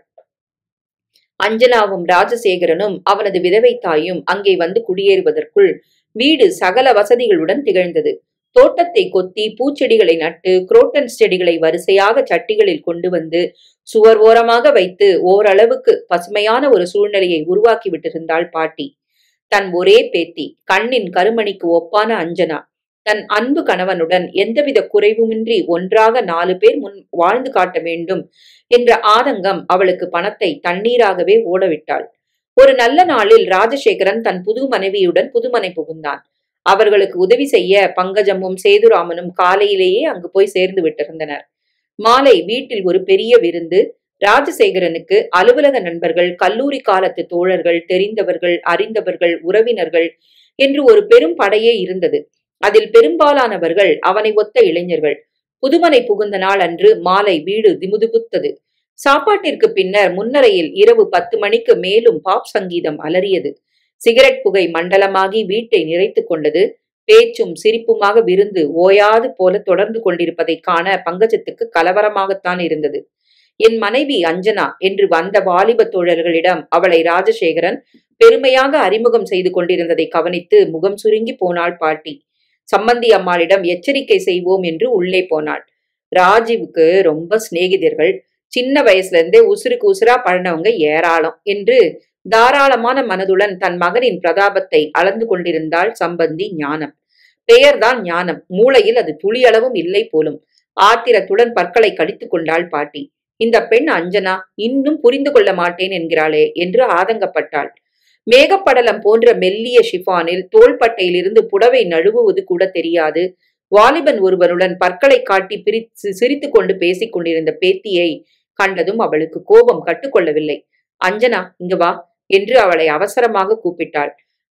அஞ்சனாவும் ராஜசேகரனும் அவனது விதவை தாயும் அங்கே வந்து குடியேறுவதற்குள் வீடு சகல வசதிகளுடன் திகழ்ந்தது. தோட்டத்தை கொத்தி பூச்செடிகளை நட்டு குரோட்டன்ஸ் செடிகளை வரிசையாக சட்டிகளில் கொண்டு வந்து சுவர் ஓரமாக வைத்து ஓரளவுக்கு பசுமையான ஒரு சூழ்நிலையை உருவாக்கி விட்டிருந்தாள் பாட்டி. தன் ஒரே பேத்தி, கண்ணின் கருமணிக்கு ஒப்பான அஞ்சனா தன் அன்பு கணவனுடன் எந்தவித குறைவுமின்றி ஒன்றாக 4 பேர் முன் வாழ்ந்து காட்ட வேண்டும் என்ற ஆதங்கம் அவளுக்கு பணத்தை தண்ணீராகவே ஓடவிட்டாள். ஒரு நல்ல நாளில் ராஜசேகரன் தன் புது மனைவியுடன் புதுமனை புகுந்தான். அவர்களுக்கு உதவி செய்ய பங்கஜமும் சேதுராமனும் காலையிலேயே அங்கு போய் சேர்ந்து விட்டிருந்தனர். மாலை வீட்டில் ஒரு பெரிய விருந்து. ராஜசேகரனுக்கு அலுவலக நண்பர்கள், கல்லூரி காலத்து தோழர்கள், தெரிந்தவர்கள், அறிந்தவர்கள், உறவினர்கள் என்று ஒரு பெரும் படையே இருந்தது. அதில் பெரும்பாலானவர்கள் அவனை ஒத்த இளைஞர்கள். புதுமனை புகுந்த நாள் அன்று மாலை வீடு திமுதுபுத்தது. சாப்பாட்டிற்கு பின்னர் முன்னரையில் இரவு 10 மணிக்கு மேலும் பாப் சங்கீதம் அலறியது. சிகரெட் புகை மண்டலமாகி வீட்டை நிறைத்து கொண்டது. பேச்சும் சிரிப்புமாக விருந்து ஓயாது போல தொடர்ந்து கொண்டிருப்பதை காண பங்கஜத்துக்கு கலவரமாகத்தான் இருந்தது. என் மனைவி அஞ்சனா என்று வந்த வாலிப தோழர்களிடம் அவளை ராஜசேகரன் பெருமையாக அறிமுகம் செய்து கொண்டிருந்ததை கவனித்து முகம் சுருங்கி போனாள் பாட்டி. சம்மந்தி அம்மாளிடம் எச்சரிக்கை செய்வோம் என்று உள்ளே போனாள். ராஜீவுக்கு ரொம்ப சிநேகிதர்கள், சின்ன வயசுல இருந்தே உசுருக்கு உசுரா பழனவங்க ஏராளம் என்று தாராளமான மனதுடன் தன் மகனின் பிரதாபத்தை அளந்து கொண்டிருந்தாள் சம்பந்தி ஞானம். பெயர்தான் ஞானம், மூளையில் அது துளியளவும் இல்லை போலும். ஆத்திரத்துடன் பற்களை கடித்துக் கொண்டாள் பாட்டி. இந்த பெண் அஞ்சனா இன்னும் புரிந்து கொள்ள மாட்டேன் என்கிறாளே என்று ஆதங்கப்பட்டாள். மேகப்படலம் போன்ற மெல்லிய ஷிஃபானில் தோள்பட்டையிலிருந்து புடவை நழுவுவது கூட தெரியாது வாலிபன் ஒருவனுடன் பற்களை காட்டி சிரித்து கொண்டு பேசிக் கொண்டிருந்த பேத்தியை கண்டதும் அவளுக்கு கோபம் கட்டுக்கொள்ளவில்லை. அஞ்சனா, இங்க வா என்று அவளை அவசரமாக கூப்பிட்டாள்.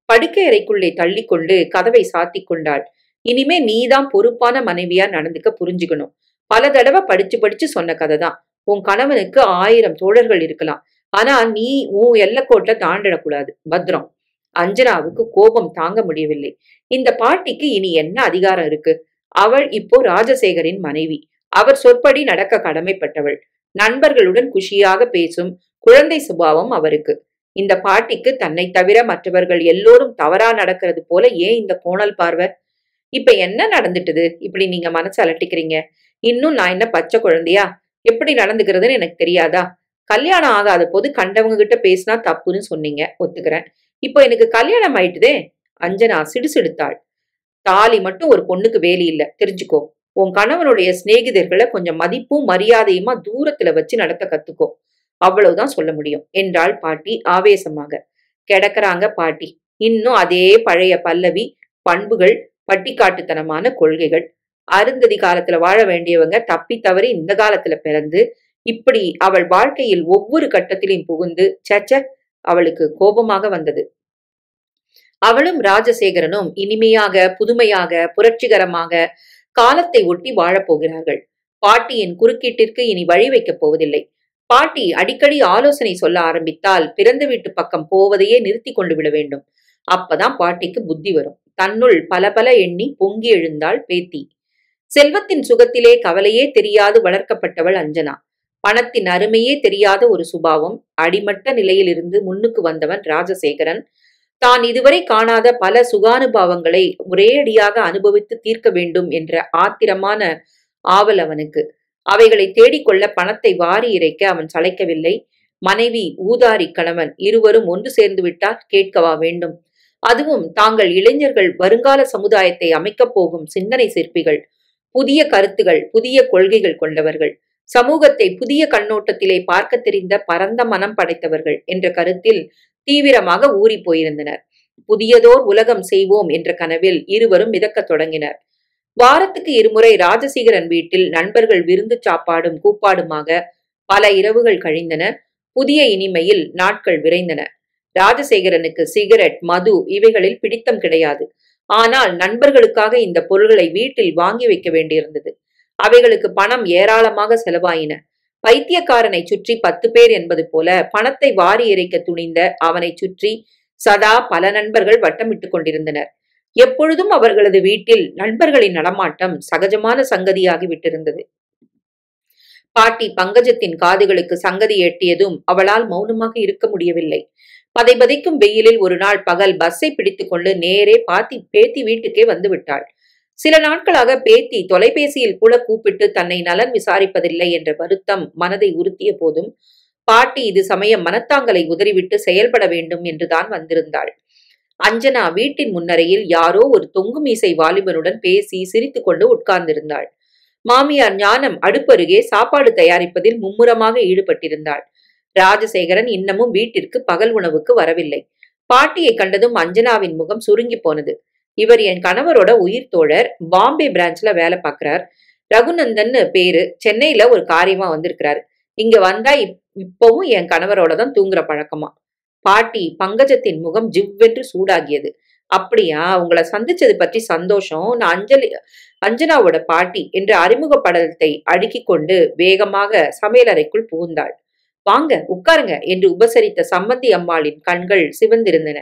படுக்கை அறைக்குள்ளே தள்ளி கொண்டு கதவை சாத்தி கொண்டாள். இனிமே நீதான் பொறுப்பான மனைவியா நடந்துக்க புரிஞ்சுக்கணும். பல தடவை படிச்சு சொன்ன கதைதான். உன் கணவனுக்கு 1000 தோழர்கள் இருக்கலாம், ஆனா நீ உன் எல்லைக்கோட்டை தாண்டிடக்கூடாது, பத்ரம். அஞ்சனாவுக்கு கோபம் தாங்க முடியவில்லை. இந்த பாட்டிக்கு இனி என்ன அதிகாரம் இருக்கு? அவள் இப்போ ராஜசேகரின் மனைவி. அவர் சொற்படி நடக்க கடமைப்பட்டவள். நண்பர்களுடன் குஷியாக பேசும் குழந்தை சுபாவம் அவருக்கு. இந்த பாட்டிக்கு தன்னை தவிர மற்றவர்கள் எல்லோரும் தவறா நடக்கிறது போல ஏன் இந்த கோணல் பார்வை? இப்ப என்ன நடந்துட்டுது இப்படி நீங்க மனசு அலட்டிக்கிறீங்க? இன்னும் நான் என்ன பச்சை குழந்தையா? எப்படி நடந்துக்கிறதுன்னு எனக்கு தெரியாதா? கல்யாணம் ஆகாத போது கண்டவங்க கிட்ட பேசினா தப்புன்னு சொன்னீங்க, ஒத்துக்கிறேன். இப்போ எனக்கு கல்யாணம் ஆயிட்டுதே. அஞ்சனா சிடுசிடுத்தாள். தாலி மட்டும் ஒரு பொண்ணுக்கு வேலி இல்ல, தெரிஞ்சுக்கோ. உன் கணவனுடைய சிநேகிதர்களை கொஞ்சம் மதிப்பும் மரியாதையுமா தூரத்துல வச்சு நடத்த கத்துக்கோ. அவ்வளவுதான் சொல்ல முடியும் என்றாள் பாட்டி ஆவேசமாக. கிடக்குறாங்க பாட்டி, இன்னும் அதே பழைய பல்லவி, பண்புகள், பட்டிக்காட்டுத்தனமான கொள்கைகள். அருந்ததி காலத்துல வாழ வேண்டியவங்க தப்பி தவறி இந்த காலத்துல பிறந்து இப்படி அவள் வாழ்க்கையில் ஒவ்வொரு கட்டத்திலும் புகுந்து சேச்ச அவளுக்கு கோபமாக வந்தது. அவளும் ராஜசேகரனும் இனிமையாக, புதுமையாக, புரட்சிகரமாக காலத்தை ஒட்டி வாழப்போகிறார்கள். பாட்டியின் குறுக்கீட்டிற்கு இனி வழி வைக்கப் போவதில்லை. பாட்டி அடிக்கடி ஆலோசனை சொல்ல ஆரம்பித்தால் பிறந்த வீட்டு பக்கம் போவதையே நிறுத்தி கொண்டு விட வேண்டும். அப்பதான் பாட்டிக்கு புத்தி வரும். தன்னுள் பல பல எண்ணி பொங்கி எழுந்தாள் பேத்தி. செல்வத்தின் சுகத்திலே கவலையே தெரியாது வளர்க்கப்பட்டவள் அஞ்சனா. பணத்தின் அருமையே தெரியாத ஒரு சுபாவம். அடிமட்ட நிலையில் இருந்து முன்னுக்கு வந்தவன் ராஜசேகரன். தான் இதுவரை காணாத பல சுகானுபாவங்களை ஒரேடியாக அனுபவித்து தீர்க்க வேண்டும் என்ற ஆத்திரமான ஆவல் அவனுக்கு. அவைகளை தேடிக்கொள்ள பணத்தை வாரி இறைக்க அவன் சளைக்கவில்லை. மனைவி, ஊதாரி கணவன் இருவரும் ஒன்று சேர்ந்து விட்டால் கேட்கவா வேண்டும்? அதுவும் தாங்கள் இளைஞர்கள் வருங்கால சமுதாயத்தை அமைக்கப் போகும் சிந்தனை சிற்பிகள், புதிய கருத்துகள், புதிய கொள்கைகள் கொண்டவர்கள், சமூகத்தை புதிய கண்ணோட்டத்திலே பார்க்க தெரிந்த பரந்த மனம் படைத்தவர்கள் என்ற கருத்தில் தீவிரமாக ஊறி போயிருந்தனர். புதியதோர் உலகம் செய்வோம் என்ற கனவில் இருவரும் மிதக்கத் தொடங்கினர். வாரத்துக்கு இருமுறை ராஜசேகரன் வீட்டில் நண்பர்கள் விருந்து சாப்பாடும் கூப்பாடுமாக பல இரவுகள் கழிந்தன. புதிய இனிமையில் நாட்கள் விரைந்தன. ராஜசேகரனுக்கு சிகரெட், மது இவைகளில் பிடித்தம் கிடையாது. ஆனால் நண்பர்களுக்காக இந்த பொருள்களை வீட்டில் வாங்கி வைக்க வேண்டியிருந்தது. அவைகளுக்கு பணம் ஏராளமாக செலவாயின. பைத்தியக்காரனை சுற்றி 10 பேர் என்பது போல பணத்தை வாரி இறைக்க துணிந்த அவனை சுற்றி சதா பல நண்பர்கள் வட்டமிட்டுக் கொண்டிருந்தனர். எப்பொழுதும் அவர்களது வீட்டில் நண்பர்களின் நடமாட்டம் சகஜமான சங்கதியாகி விட்டிருந்தது. பாட்டி பங்கஜத்தின் காதுகளுக்கு சங்கதி எட்டியதும் அவளால் மௌனமாக இருக்க முடியவில்லை. பதைபதைக்கும் வெயிலில் ஒரு நாள் பகல் பஸ்ஸை பிடித்துக் கொண்டு நேரே பேத்தி வீட்டுக்கே வந்து விட்டாள். சில நாட்களாக பேத்தி தொலைபேசியில் கூட கூப்பிட்டு தன்னை நலன் விசாரிப்பதில்லை என்ற வருத்தம் மனதை உறுத்திய போதும் பாட்டி இது சமயம் மனத்தாங்கலை உதறிவிட்டு செயல்பட வேண்டும் என்றுதான் வந்திருந்தாள். அஞ்சனா வீட்டின் முன்னரையில் யாரோ ஒரு தொங்கு மீசை வாலிபனுடன் பேசி சிரித்து கொண்டு உட்கார்ந்திருந்தாள். மாமியார் ஞானம் அடுப்பருகே சாப்பாடு தயாரிப்பதில் மும்முரமாக ஈடுபட்டிருந்தாள். ராஜசேகரன் இன்னமும் வீட்டிற்கு பகல் உணவுக்கு வரவில்லை. பாட்டியை கண்டதும் அஞ்சனாவின் முகம் சுருங்கி போனது. இவர் என் கணவரோட உயிர் தோழர், பாம்பே பிரான்ச்ல வேலை பார்க்கிறார். ரகுநந்தன் பேரு. சென்னையில ஒரு காரியமா வந்திருக்கிறாரு. இங்க வந்தா இப்பவும் என் கணவரோட தான் தூங்குற பழக்கமா. பாட்டி பங்கஜத்தின் முகம் ஜிவ்வென்று சூடாகியது. அப்படியா, உங்களை சந்திச்சது பற்றி சந்தோஷம். நான் அஞ்சனாவோட பாட்டி என்ற அறிமுக படலத்தை அடுக்கி கொண்டு வேகமாக சமையலறைக்குள் புகுந்தாள். வாங்க உட்காருங்க என்று உபசரித்த சம்மந்தி அம்மாளின் கண்கள் சிவந்திருந்தன.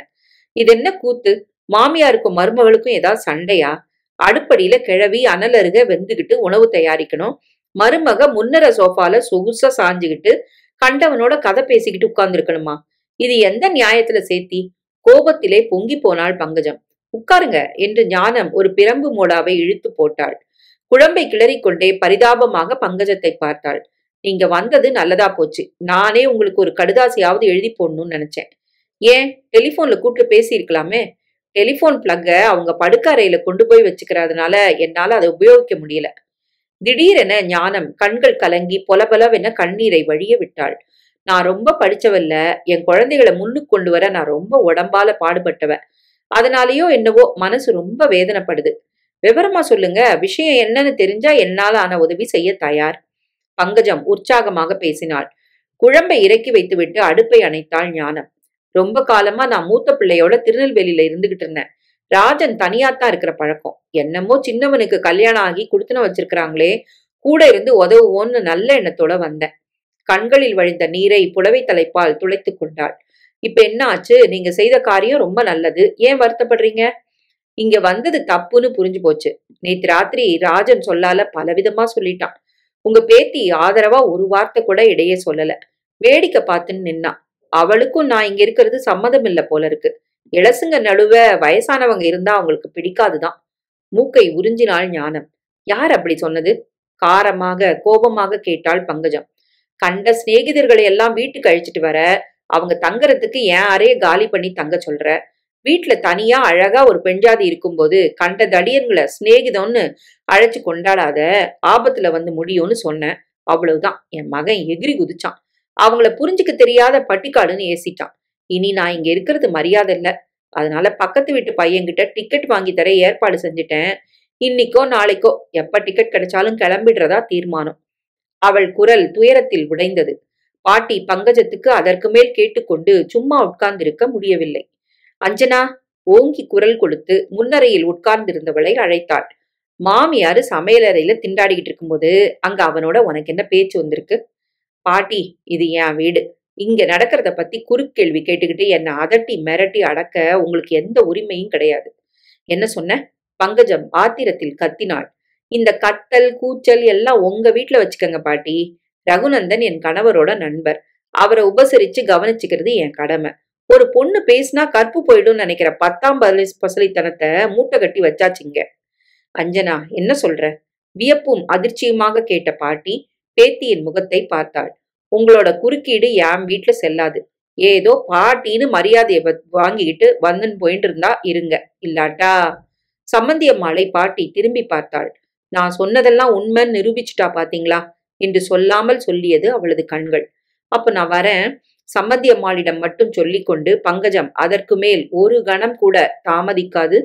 இதென்ன கூத்து? மாமியாருக்கும் மருமகளுக்கும் ஏதாவது சண்டையா? அடுப்படியில கிழவி அனல் அருக வெந்துகிட்டு உணவு தயாரிக்கணும். மருமக முன்னர சோஃபால சொகுசா சாஞ்சுகிட்டு கண்டவனோட கதை பேசிக்கிட்டு உட்கார்ந்து இருக்கணுமா? இது எந்த நியாயத்துல சேர்த்தி? கோபத்திலே பொங்கி போனாள் பங்கஜம். உட்காருங்க என்று ஞானம் ஒரு பிரம்பு மோடாவை இழுத்து போட்டாள். குழம்பை கிளறிக்கொண்டே பரிதாபமாக பங்கஜத்தை பார்த்தாள். நீங்க வந்தது நல்லதா போச்சு. நானே உங்களுக்கு ஒரு கடுதாசியாவது எழுதி போடணும்னு நினைச்சேன். ஏன் டெலிபோன்ல கூப்பிட்டு பேசியிருக்கலாமே? டெலிபோன் பிளக்க அவங்க படுக்கறையில கொண்டு போய் வச்சுக்கிறதுனால என்னால அதை உபயோகிக்க முடியல. திடீரென ஞானம் கண்கள் கலங்கி பொலபலவென கண்ணீரை வழிய விட்டாள். நான் ரொம்ப படிச்சவல்ல, என் குழந்தைகளை முன்னுக்கு கொண்டு வர நான் ரொம்ப உடம்பால பாடுபட்டவ. அதனாலயோ என்னவோ மனசு ரொம்ப வேதனைப்படுது. விவரமா சொல்லுங்க, விஷயம் என்னன்னு தெரிஞ்சா என்னால ஆன உதவி செய்ய தயார். பங்கஜம் உற்சாகமாக பேசினாள். குழம்பை இறக்கி வைத்துவிட்டு அடுப்பை அணைத்தாள் ஞானம். ரொம்ப காலமா நான் மூத்த பிள்ளையோட திருநெல்வேலியில இருந்துகிட்டு இருந்தேன். ராஜன் தனியாத்தான் இருக்கிற பழக்கம். என்னமோ சின்னவனுக்கு கல்யாணம் ஆகி குடுத்தனம் வச்சிருக்கிறாங்களே, கூட இருந்து உதவுவோன்னு நல்ல எண்ணத்தோட வந்தேன். கண்களில் வழிந்த நீரை புடவை தலைப்பால் துளைத்துக் கொண்டாள். இப்ப என்ன ஆச்சு? நீங்க செய்த காரியம் ரொம்ப நல்லது, ஏன் வருத்தப்படுறீங்க? இங்க வந்தது தப்புன்னு புரிஞ்சு போச்சு. நேத்து ராத்திரி ராஜன் சொல்லால பலவிதமா சொல்லிட்டான். உங்க பேத்தி ஆதரவா ஒரு வார்த்தை கூட இடையே சொல்லல. வேடிக்கை பார்த்துன்னு நின்னா. அவளுக்கும் நான் இங்க இருக்கிறது சம்மதம் இல்ல போல இருக்கு. இளசுங்க நடுவ வயசானவங்க இருந்தா அவங்களுக்கு பிடிக்காதுதான். மூக்கை உறிஞ்சினாள் ஞானம். யார் அப்படி சொன்னது? காரமாக கோபமாக கேட்டாள் பங்கஜம். கண்ட சிநேகிதர்களை எல்லாம் வீட்டுக்கு அழிச்சிட்டு வர, அவங்க தங்கறதுக்கு ஏன் அறைய காலி பண்ணி தங்க சொல்ற? வீட்டுல தனியா அழகா ஒரு பெண்ஜாதி இருக்கும்போது கண்ட தடியன்களை சிநேகிதம்னு அழைச்சு கொண்டாடாத, ஆபத்துல வந்து முடியும்னு சொன்னேன். அவ்வளவுதான். என் மகன் எகிரி குதிச்சான். அவங்கள புரிஞ்சுக்க தெரியாத பட்டிக்காடுன்னு ஏசிட்டான். இனி நான் இங்க இருக்கிறது மரியாதை இல்ல. அதனால பக்கத்து வீட்டு பையன்கிட்ட டிக்கெட் வாங்கி தர ஏற்பாடு செஞ்சுட்டேன். இன்னைக்கோ நாளைக்கோ எப்ப டிக்கெட் கிடைச்சாலும் கிளம்பிடுறதா தீர்மானம். அவள் குரல் துயரத்தில் உடைந்தது. பாட்டி பங்கஜத்துக்கு அதற்கு மேல் கேட்டுக்கொண்டு சும்மா உட்கார்ந்திருக்க முடியவில்லை. அஞ்சனா, ஓங்கி குரல் கொடுத்து முன்னறையில் உட்கார்ந்திருந்தவளை அழைத்தாள். மாமியாரு சமையலறையில திண்டாடிக்கிட்டு இருக்கும்போது அங்க அவனோட உனக்கு என்ன பேச்சு வந்திருக்கு? பாட்டி, இது என் வீடு. இங்க நடக்கிறத பத்தி குறுக்கேள்வி கேட்டுக்கிட்டு என்னை அதட்டி மிரட்டி அடக்க உங்களுக்கு எந்த உரிமையும் கிடையாது. என்ன சொன்ன? பங்கஜம் ஆத்திரத்தில் கத்தினாள். இந்த கத்தல் கூச்சல் எல்லாம் உங்க வீட்டுல வச்சுக்கங்க பாட்டி. ரகுநந்தன் என் கணவரோட நண்பர். அவரை உபசரிச்சு கவனிச்சுக்கிறது என் கடமை. ஒரு பொண்ணு பேசினா கற்பு போயிடும் நினைக்கிற 10ஆம் பசலித்தனத்தை மூட்டை கட்டி வச்சாச்சுங்க. அஞ்சனா, என்ன சொல்ற? வியப்பும் அதிர்ச்சியுமாக கேட்ட பாட்டி பேத்தியின் முகத்தை பார்த்தாள். உங்களோட குறுக்கீடு என் வீட்டுல செல்லாது. ஏதோ பாட்டின்னு மரியாதையை வாங்கிக்கிட்டு வந்துன்னு போயிட்டு இருந்தா இருங்க, இல்லாட்டா. சம்மந்தியம்மாளை பாட்டி திரும்பி பார்த்தாள். நான் சொன்னதெல்லாம் உண்மைன்னு நிரூபிச்சுட்டா பாத்தீங்களா என்று சொல்லாமல் சொல்லியது அவளது கண்கள். அப்ப நான் வரேன். சம்மந்தியம்மாளிடம் மட்டும் சொல்லிக்கொண்டு பங்கஜம் அதற்கு மேல் ஒரு கணம் கூட தாமதிக்காது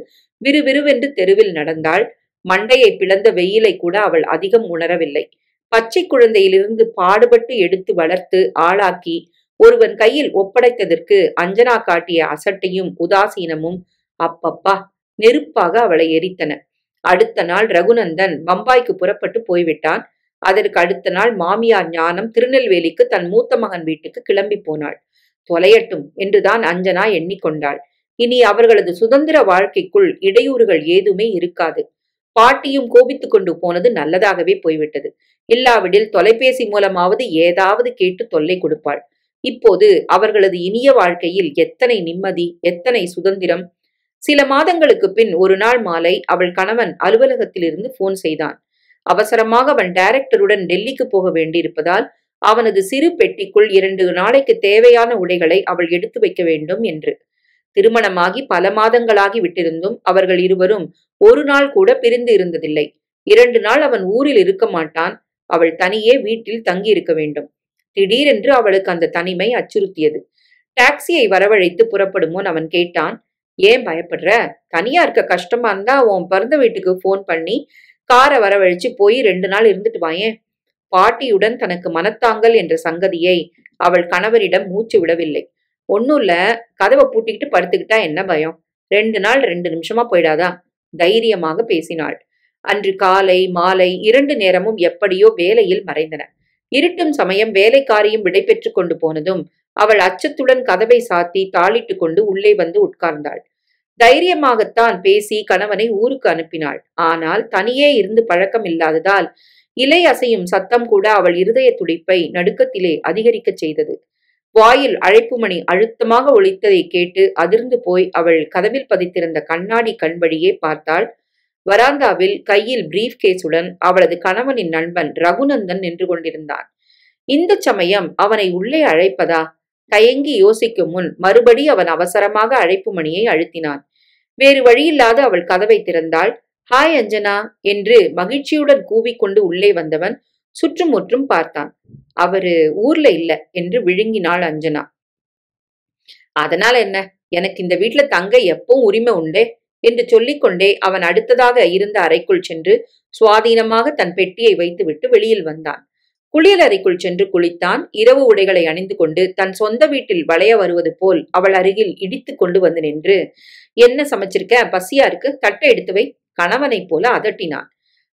விறுவிறுவென்று தெருவில் நடந்தாள். மண்டையை பிளந்த வெயிலை கூட அவள் அதிகம் உணரவில்லை. பச்சை குழந்தையிலிருந்து பாடுபட்டு எடுத்து வளர்த்து ஆளாக்கி ஒருவன் கையில் ஒப்படைத்ததற்கு அஞ்சனா காட்டிய அசட்டையும் உதாசீனமும் அப்பப்பா நெருப்பாக அவளை எரித்தன. அடுத்த நாள் ரகுநந்தன் பம்பாய்க்கு புறப்பட்டு போய்விட்டான். அதற்கு அடுத்த நாள் மாமியார் ஞானம் திருநெல்வேலிக்கு தன் மூத்த மகன் வீட்டுக்கு கிளம்பி போனாள். தொலையட்டும் என்றுதான் அஞ்சனா எண்ணிக்கொண்டாள். இனி அவர்களது சுதந்திர வாழ்க்கைக்குள் இடையூறுகள் ஏதுமே இருக்காது. பாட்டியும் கோபித்துக் கொண்டு போனது நல்லதாகவே போய்விட்டது. இல்லாவிடில் தொலைபேசி மூலமாவது ஏதாவது கேட்டு தொல்லை கொடுப்பாள். இப்போது அவர்களது இனிய வாழ்க்கையில் எத்தனை நிம்மதி, எத்தனை சுதந்திரம்! சில மாதங்களுக்கு பின் ஒரு நாள் மாலை அவள் கணவன் அலுவலகத்திலிருந்து போன் செய்தான். அவசரமாக அவன் டைரக்டருடன் டெல்லிக்கு போக வேண்டியிருப்பதால் அவனது சிறு பெட்டிக்குள் 2 நாளைக்கு தேவையான உடைகளை அவள் எடுத்து வைக்க வேண்டும் என்று. திருமணமாகி பல மாதங்களாகி விட்டிருந்தும் அவர்கள் இருவரும் ஒரு நாள் கூட பிரிந்து இருந்ததில்லை. 2 நாள் அவன் ஊரில் இருக்க மாட்டான். அவள் தனியே வீட்டில் தங்கி இருக்க வேண்டும். திடீரென்று அவளுக்கு அந்த தனிமை அச்சுறுத்தியது. டாக்ஸியை வரவழைத்து புறப்படும் முன் அவன் கேட்டான். ஏன் பயப்படுற? தனியா இருக்க கஷ்டமா இருந்தா உன் பிறந்த வீட்டுக்கு போன் பண்ணி காரை வரவழைச்சு போய் 2 நாள் இருந்துட்டு வாயேன். பாட்டியுடன் தனக்கு மனத்தாங்கல் என்ற சங்கதியை அவள் கணவரிடம் மூச்சு விடவில்லை. ஒன்னும்ல, கதவை பூட்டிக்கிட்டு படுத்துக்கிட்டா என்ன பயம்? 2 நாள் 2 நிமிஷமா போயிடாதா? தைரியமாக பேசினாள். அன்று காலை மாலை 2 நேரமும் எப்படியோ வேலையில் மறைந்தன. இருட்டும் சமயம் வேலைக்காரியும் விடை பெற்று கொண்டு போனதும் அவள் அச்சத்துடன் கதவை சாத்தி தாளிட்டு கொண்டு உள்ளே வந்து உட்கார்ந்தாள். தைரியமாகத்தான் பேசி கணவனை ஊருக்கு அனுப்பினாள். ஆனால் தனியே இருந்து பழக்கம் இல்லாததால் இலை அசையும் சத்தம் கூட அவள் இருதய துடிப்பை நடுக்கத்திலே அதிகரிக்கச் செய்தது. வாயில் அழைப்பு மணி அழுத்தமாக ஒலித்ததை கேட்டு அதிர்ந்து போய் அவள் கதவில் பதித்திருந்த கண்ணாடி கண் வழியே பார்த்தாள். வராந்தாவில் கையில் பிரீஃப் கேஸுடன் அவளது கணவனின் நண்பன் ரகுநந்தன் நின்று கொண்டிருந்தான். இந்த சமயம் அவனை உள்ளே அழைப்பதா? தயங்கி யோசிக்கும் முன் மறுபடி அவன் அவசரமாக அழைப்பு மணியை அழுத்தினான். வேறு வழியில்லாத அவள் கதவை திறந்தாள். ஹாய் அஞ்சனா என்று மகிழ்ச்சியுடன் கூவிக்கொண்டு உள்ளே வந்தவன் சுற்றுமுற்றும் பார்த்தான். அவரு ஊர்ல இல்ல என்று விழுங்கினாள் அஞ்சனா. அதனால என்ன, எனக்கு இந்த வீட்டுல தங்க எப்பவும் உரிமை உண்டே என்று சொல்லிக்கொண்டே அவன் அடுத்ததாக இருந்த அறைக்குள் சென்று சுவாதீனமாக தன் பெட்டியை வைத்துவிட்டு வெளியில் வந்தான். குளியல் அறைக்குள் சென்று குளித்தான். இரவு உடைகளை அணிந்து கொண்டு தன் சொந்த வீட்டில் வளைய வருவது போல் அவள் அருகில் இடித்து கொண்டு வந்து நின்று, என்ன சமைச்சிருக்க, பசியா இருக்கு, தட்டை எடுத்து வை, கணவனைப் போல அதட்டினான்.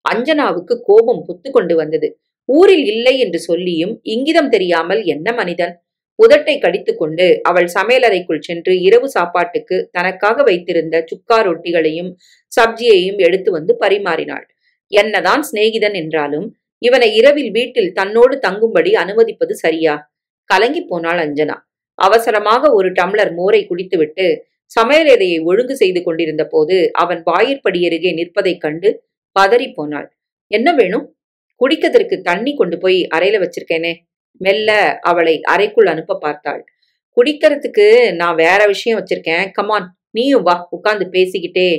அஞ்சனாவுக்கு கோபம் புத்து கொண்டு வந்தது. ஊரில் இல்லை என்று சொல்லியும் இங்கிதம் தெரியாமல் என்ன மனிதன்? உதட்டை கடித்துக் கொண்டு அவள் சமையலறைக்குள் சென்று இரவு சாப்பாட்டுக்கு தனக்காக வைத்திருந்த சுக்கா ரொட்டிகளையும் சப்ஜியையும் எடுத்து வந்து பரிமாறினாள். என்னதான் சிநேகிதன் என்றாலும் இவனை இரவில் வீட்டில் தன்னோடு தங்கும்படி அனுமதிப்பது சரியா? கலங்கி போனாள் அஞ்சனா. அவசரமாக ஒரு டம்ளர் மோரை குடித்துவிட்டு சமையலறையை ஒழுங்கு செய்து கொண்டிருந்த போது அவன் வாயிற்படியருகே நிற்பதைக் கண்டு பதறி போனாள். என்ன வேணும்? குடிக்கிறதற்கு தண்ணி கொண்டு போய் அறையில வச்சிருக்கேனே. மெல்ல அவளை அறைக்குள் அனுப்ப பார்த்தாள். குடிக்கிறதுக்கு நான் வேற விஷயம் வச்சிருக்கேன், கமான், நீயும் வா, உட்கார்ந்து பேசிக்கிட்டே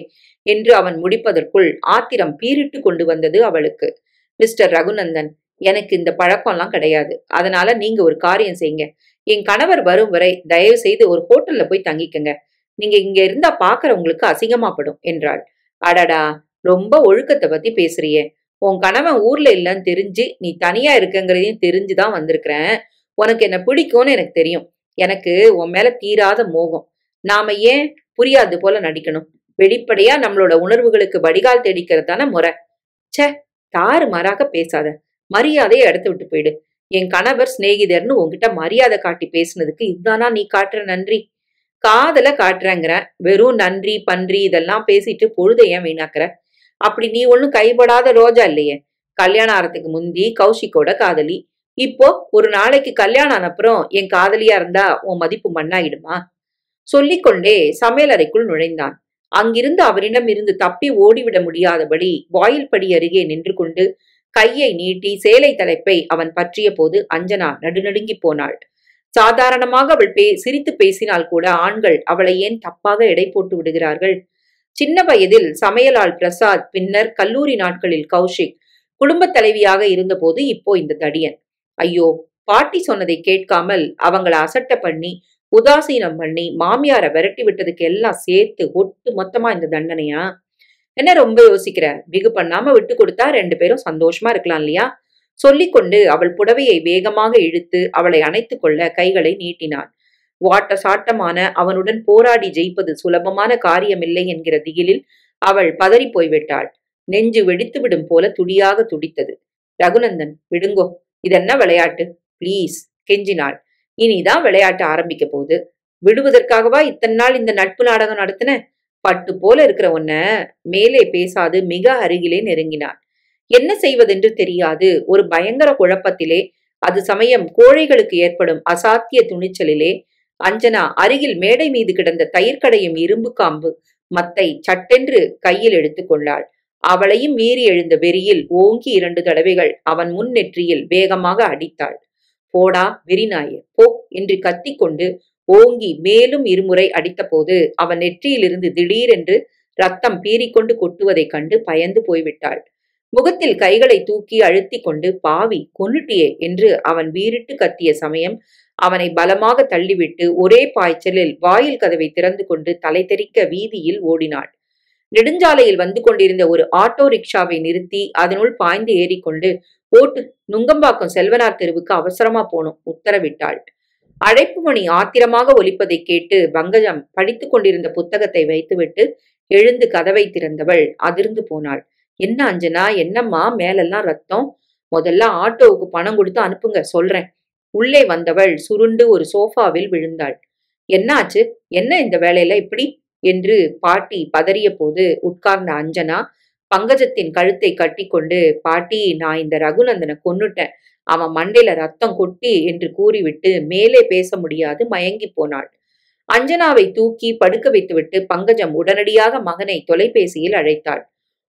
என்று அவன் முடிப்பதற்குள் ஆத்திரம் பீரிட்டு கொண்டு வந்தது அவளுக்கு. மிஸ்டர் ரகுநந்தன், எனக்கு இந்த பழக்கம்லாம் கிடையாது. அதனால நீங்க ஒரு காரியம் செய்யுங்க. என் கணவர் வரும் வரை தயவு செய்து ஒரு ஹோட்டல்ல போய் தங்கிக்கங்க. நீங்க இங்க இருந்தா பாக்குறவங்களுக்கு அசிங்கமாப்படும் என்றாள். அடடா, ரொம்ப ஒழுக்கத்தை பத்தி பேசுறியே. உன் கணவன் ஊர்ல இல்லன்னு தெரிஞ்சு நீ தனியா இருக்கங்கிறதையும் தெரிஞ்சுதான் வந்திருக்கிறேன். உனக்கு என்ன பிடிக்கும்னு எனக்கு தெரியும். எனக்கு உன் மேல தீராத மோகம். நாம ஏன் புரியாது போல நடிக்கணும்? வெளிப்படையா நம்மளோட உணர்வுகளுக்கு வடிகால் தேடிக்கிறது தானே முறை. சே, தாறு மாறாக பேசாத. மரியாதையை எடுத்து விட்டு போயிடு. என் கணவர் சிநேகிதர்னு உன்கிட்ட மரியாதை காட்டி பேசுனதுக்கு இதுதானா நீ காட்டுற நன்றி? காதல காட்டுறங்கிற, வெறும் நன்றி பன்றி இதெல்லாம் பேசிட்டு பொழுத ஏன் வீணாக்குற? அப்படி நீ ஒண்ணும் கைப்படாத ரோஜா இல்லையே. கல்யாணம் ஆறதுக்கு முந்தி கௌஷிக்கோட காதலி, இப்போ ஒரு நாளைக்கு கல்யாணம் ஆனப்புறம் என் காதலியா இருந்தா உன் மதிப்பு மண்ணாயிடுமா? சொல்லிக்கொண்டே சமையலறைக்குள் நுழைந்தான். அங்கிருந்து அவரிடம் இருந்து தப்பி ஓடிவிட முடியாதபடி வாயில் படி அருகே நின்று கொண்டு கையை நீட்டி சேலை தலைப்பை அவன் பற்றிய போது அஞ்சனா நடுநடுங்கி போனாள். சாதாரணமாக அவள் சிரித்து பேசினால் கூட ஆண்கள் அவளை ஏன் தப்பாக எடை போட்டு விடுகிறார்கள்? சின்ன வயதில் சமையலாள் பிரசாத், பின்னர் கல்லூரி நாட்களில் கௌஷிக், குடும்பத் தலைவியாக இருந்தபோது இப்போ இந்த தடியன். ஐயோ, பாட்டி சொன்னதை கேட்காமல் அவங்கள அசட்டை பண்ணி உதாசீனம் பண்ணி மாமியார விரட்டி விட்டதுக்கு எல்லாம் சேர்த்து ஒட்டு மொத்தமா இந்த தண்டனையா? என்ன ரொம்ப யோசிக்கிற? பிகு பண்ணாம விட்டு கொடுத்தா 2 பேரும் சந்தோஷமா இருக்கலாம் இல்லையா? சொல்லிக்கொண்டு அவள் புடவையை வேகமாக இழுத்து அவளை அணைத்துக் கொள்ள கைகளை நீட்டினான். வாட்ட சாட்டமான அவனுடன் போராடி ஜெயிப்பது சுலபமான காரியமில்லை என்கிற திகிலில் அவள் பதறி போய்விட்டாள். நெஞ்சு வெடித்துவிடும் போல துடியாக துடித்தது. ரகுநந்தன், விடுங்கோ, இதென்ன விளையாட்டு? பிளீஸ் கெஞ்சினாள். இனிதான் விளையாட்டு ஆரம்பிக்க போகுது. விடுவதற்காகவா இத்தனை நாள் இந்த நட்பு நாடகம் நடத்தின? பட்டு போல இருக்கிற உன்ன மேலே பேசாது மிக அருகிலே நெருங்கினான். என்ன செய்வதென்று தெரியாது ஒரு பயங்கர குழப்பத்திலே, அது சமயம் கோழைகளுக்கு ஏற்படும் அசாத்திய துணிச்சலிலே அஞ்சனா அருகில் மேடை மீது கிடந்த தயிர் கடையும் இரும்பு காம்பு மத்தை சட்டென்று கையில் எடுத்துக் கொண்டாள். அவளையும் மீறி எழுந்த வெறியில் ஓங்கி 2 தடவைகள் அவன் முன் நெற்றியில் வேகமாக அடித்தாள். போடா விரிநாயே, போ என்று கத்திக்கொண்டு ஓங்கி மேலும் 2 முறை அடித்தபோது அவன் நெற்றியிலிருந்து திடீரென்று ரத்தம் பீறிக்கொண்டு கொட்டுவதைக் கண்டு பயந்து போய்விட்டாள். முகத்தில் கைகளை தூக்கி அழுத்தி கொண்டு, பாவி, கொன்னுட்டியே என்று அவன் வீறிட்டு கத்திய சமயம் அவனை பலமாக தள்ளிவிட்டு ஒரே பாய்ச்சலில் வாயில் கதவை திறந்து கொண்டு தலை தெறிக்க வீதியில் ஓடினாள். நெடுஞ்சாலையில் வந்து கொண்டிருந்த ஒரு ஆட்டோ ரிக்ஷாவை நிறுத்தி அதனுள் பாய்ந்து ஏறிக்கொண்டு, ஓட்டு, நுங்கம்பாக்கம் செல்வனார் தெருவுக்கு அவசரமா போனோம் உத்தரவிட்டாள். அழைப்பு மணி ஆத்திரமாக ஒலிப்பதை கேட்டு பங்கஜம் படித்துக் கொண்டிருந்த புத்தகத்தை வைத்துவிட்டு எழுந்து கதவை திறந்தவள் அதிர்ந்து போனாள். என்ன அஞ்சனா, என்னம்மா மேலெல்லாம் ரத்தம்? முதல்ல ஆட்டோவுக்கு பணம் கொடுத்து அனுப்புங்க, சொல்றேன். உள்ளே வந்தவள் சுருண்டு ஒரு சோஃபாவில் விழுந்தாள். என்னாச்சு? என்ன இந்த வேலையில இப்படி? என்று பாட்டி பதறிய போது உட்கார்ந்த அஞ்சனா பங்கஜத்தின் கழுத்தை கட்டிக்கொண்டு, பாட்டி, நான் இந்த ரகுநந்தனை கொன்னுட்டேன், அவன் மண்டையில ரத்தம் கொட்டி என்று கூறிவிட்டு மேலே பேச முடியாது மயங்கி போனாள். அஞ்சனாவை தூக்கி படுக்க வைத்துவிட்டு பங்கஜம் உடனடியாக மகனை தொலைபேசியில் அழைத்தாள்.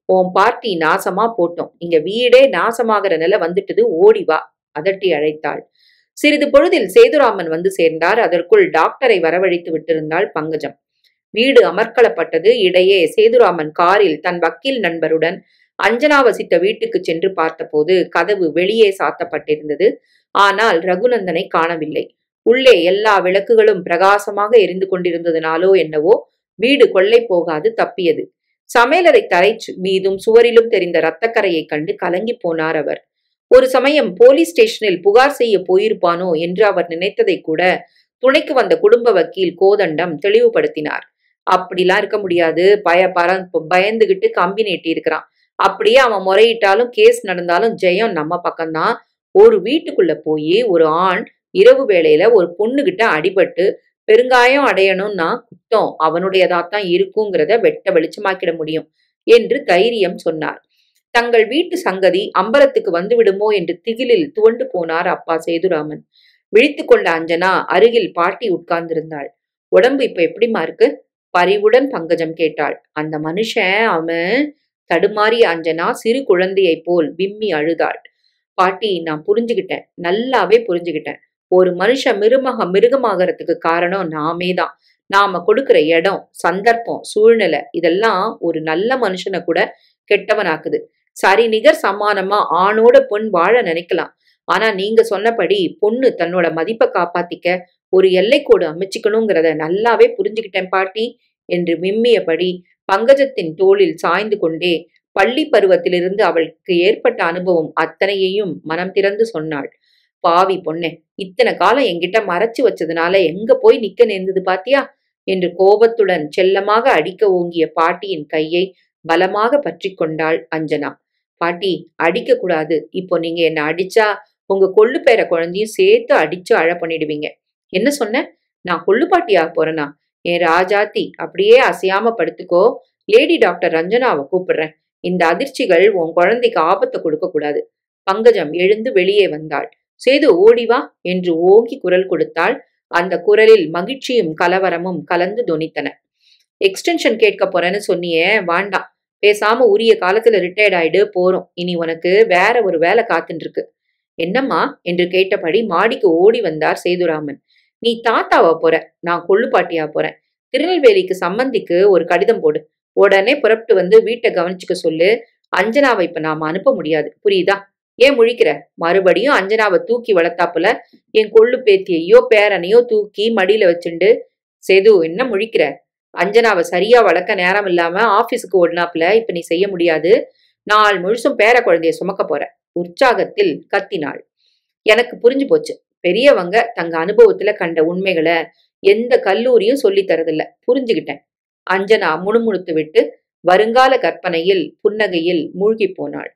உன் பார்ட்டி நாசமா போட்டோம், இங்க வீடே நாசமாகிற நிலை வந்துட்டது, ஓடி வா, அதட்டி அழைத்தாள். சிறிது பொழுதில் சேதுராமன் வந்து சேர்ந்தார். அதற்குள் டாக்டரை வரவழைத்து விட்டிருந்தாள் பங்கஜம். வீடு அமர்க்களப்பட்டது. இடையே சேதுராமன் காரில் தன் வக்கீல் நண்பருடன் அஞ்சனா வசித்த வீட்டுக்கு சென்று பார்த்தபோது கதவு வெளியே சாத்தப்பட்டிருந்தது. ஆனால் ரகுநந்தனை காணவில்லை. உள்ளே எல்லா விளக்குகளும் பிரகாசமாக எரிந்து கொண்டிருந்ததினாலோ என்னவோ வீடு கொள்ளை போகாது தப்பியது. சமையலறை தரை மீதும் சுவரிலும் தெரிந்த இரத்தக்கரையை கண்டு கலங்கி போனார் அவர். ஒரு சமயம் போலீஸ் ஸ்டேஷனில் புகார் செய்ய போயிருப்பானோ என்று அவர் நினைத்ததை கூட துணைக்கு வந்த குடும்ப வக்கீல் கோதண்டம் தெளிவுபடுத்தினார். அப்படிலாம் இருக்க முடியாது, பயந்துகிட்டு கம்பி நீட்டி இருக்கிறான். அப்படியே அவன் முறையிட்டாலும் கேஸ் நடந்தாலும் ஜெயம் நம்ம பக்கம்தான். ஒரு வீட்டுக்குள்ள போய் ஒரு ஆண் இரவு வேளையில ஒரு பொண்ணுகிட்ட அடிபட்டு பெருங்காயம் அடையணும்னா குத்தம் அவனுடையதாத்தான் இருக்குங்கிறத வெட்ட வெளிச்சமாக்கிட முடியும் என்று தைரியம் சொன்னார். தங்கள் வீட்டு சங்கதி அம்பலத்துக்கு வந்து விடுமோ என்று திகிலில் துவண்டு போனார் அப்பா சேதுராமன். விழித்து கொண்ட அஞ்சனா அருகில் பாட்டி உட்கார்ந்திருந்தாள். உடம்பு இப்ப எப்படிமா இருக்கு? பரிவுடன் பங்கஜம் கேட்டாள். அந்த மனுஷன் அவன் தடுமாறிய அஞ்சனா சிறு குழந்தையை போல் விம்மி அழுதாள். பாட்டி, நான் புரிஞ்சுகிட்டேன், நல்லாவே புரிஞ்சுகிட்டேன். ஒரு மனுஷன் மிருகமாகறதுக்கு காரணம் நாமே தான். நாம கொடுக்கிற இடம், சந்தர்ப்பம், சூழ்நிலை இதெல்லாம் ஒரு நல்ல மனுஷனை கூட கெட்டவனாக்குது. சரி நிகர் சமானமா ஆணோட பொன் வாழ நினைக்கலாம். ஆனா நீங்க சொன்னபடி பொண்ணு தன்னோட மதிப்பை காப்பாத்திக்க ஒரு எல்லைக்கோடு அமைச்சுக்கணுங்கிறத நல்லாவே புரிஞ்சுக்கிட்டேன் பாட்டி என்று விம்மியபடி பங்கஜத்தின் தோளில் சாய்ந்து கொண்டே பள்ளி பருவத்திலிருந்து அவளுக்கு ஏற்பட்ட அனுபவம் அத்தனையையும் மனம் திறந்து சொன்னாள். பாவி பொண்ணே, இத்தனை காலம் என்கிட்ட மறைச்சு வச்சதுனால எங்க போய் நிக்க நேர்ந்தது பாத்தியா என்று கோபத்துடன் செல்லமாக அடிக்க ஓங்கிய பாட்டியின் கையை பலமாக பற்றி கொண்டாள் அஞ்சனா. பாட்டி, அடிக்க கூடாது. இப்போ நீங்க என்ன அடிச்சா உங்க கொள்ளு பேர குழந்தையும் சேர்த்து அடிச்சு அழ பண்ணிடுவீங்க. என்ன சொன்ன? நான் கொள்ளு பாட்டியாக போறேனா? என் ராஜாத்தி, அப்படியே அசையாம படுத்துக்கோ. லேடி டாக்டர் ரஞ்சனாவை கூப்பிடுறேன். இந்த அதிர்ச்சிகள் உன் குழந்தைக்கு ஆபத்தை கொடுக்க கூடாது. பங்கஜம் எழுந்து வெளியே வந்தாள். சேது, ஓடிவா என்று ஓங்கி குரல் கொடுத்தாள். அந்த குரலில் மகிழ்ச்சியும் கலவரமும் கலந்து தொனித்தன. எக்ஸ்டென்ஷன் கேட்க போறேன்னு சொன்னியே, வாண்டாம். பேசாம உரிய காலத்துல ரிட்டையர்ட் ஆயிடு, போறோம். இனி உனக்கு வேற ஒரு வேலை காத்துட்டு இருக்கு. என்னம்மா என்று கேட்டபடி மாடிக்கு ஓடி வந்தார் சேதுராமன். நீ தாத்தாவா போற, நான் கொள்ளுப்பாட்டியா போறேன். திருநெல்வேலிக்கு சம்பந்திக்கு ஒரு கடிதம் போடு. உடனே புறப்பட்டு வந்து வீட்டை கவனிச்சுக்க சொல்லு. அஞ்சனாவை இப்ப நாம அனுப்ப முடியாது, புரியுதா? ஏன் முழிக்கிற? மறுபடியும் அஞ்சனாவை தூக்கி வளர்த்தாப்புல என் கொள்ளு பேத்தியையோ பேரனையோ தூக்கி மடியில வச்சுண்டு. சேது, என்ன முழிக்கிற? அஞ்சனாவை சரியா வளர்க்க நேரம் இல்லாம ஆபீஸுக்கு ஓடினாப்புல இப்ப நீ செய்ய முடியாது. நாள் முழுசும் பேர குழந்தைய சுமக்க போற. உற்சாகத்தில் கத்தினாள். எனக்கு புரிஞ்சு போச்சு. பெரியவங்க தங்க அனுபவத்துல கண்ட உண்மைகளை எந்த கல்லூரியும் சொல்லி தரதில்ல, புரிஞ்சுகிட்டேன். அஞ்சனா முணுமுணுத்து விட்டு வருங்கால கற்பனையில் புன்னகையில் மூழ்கி போனாள்.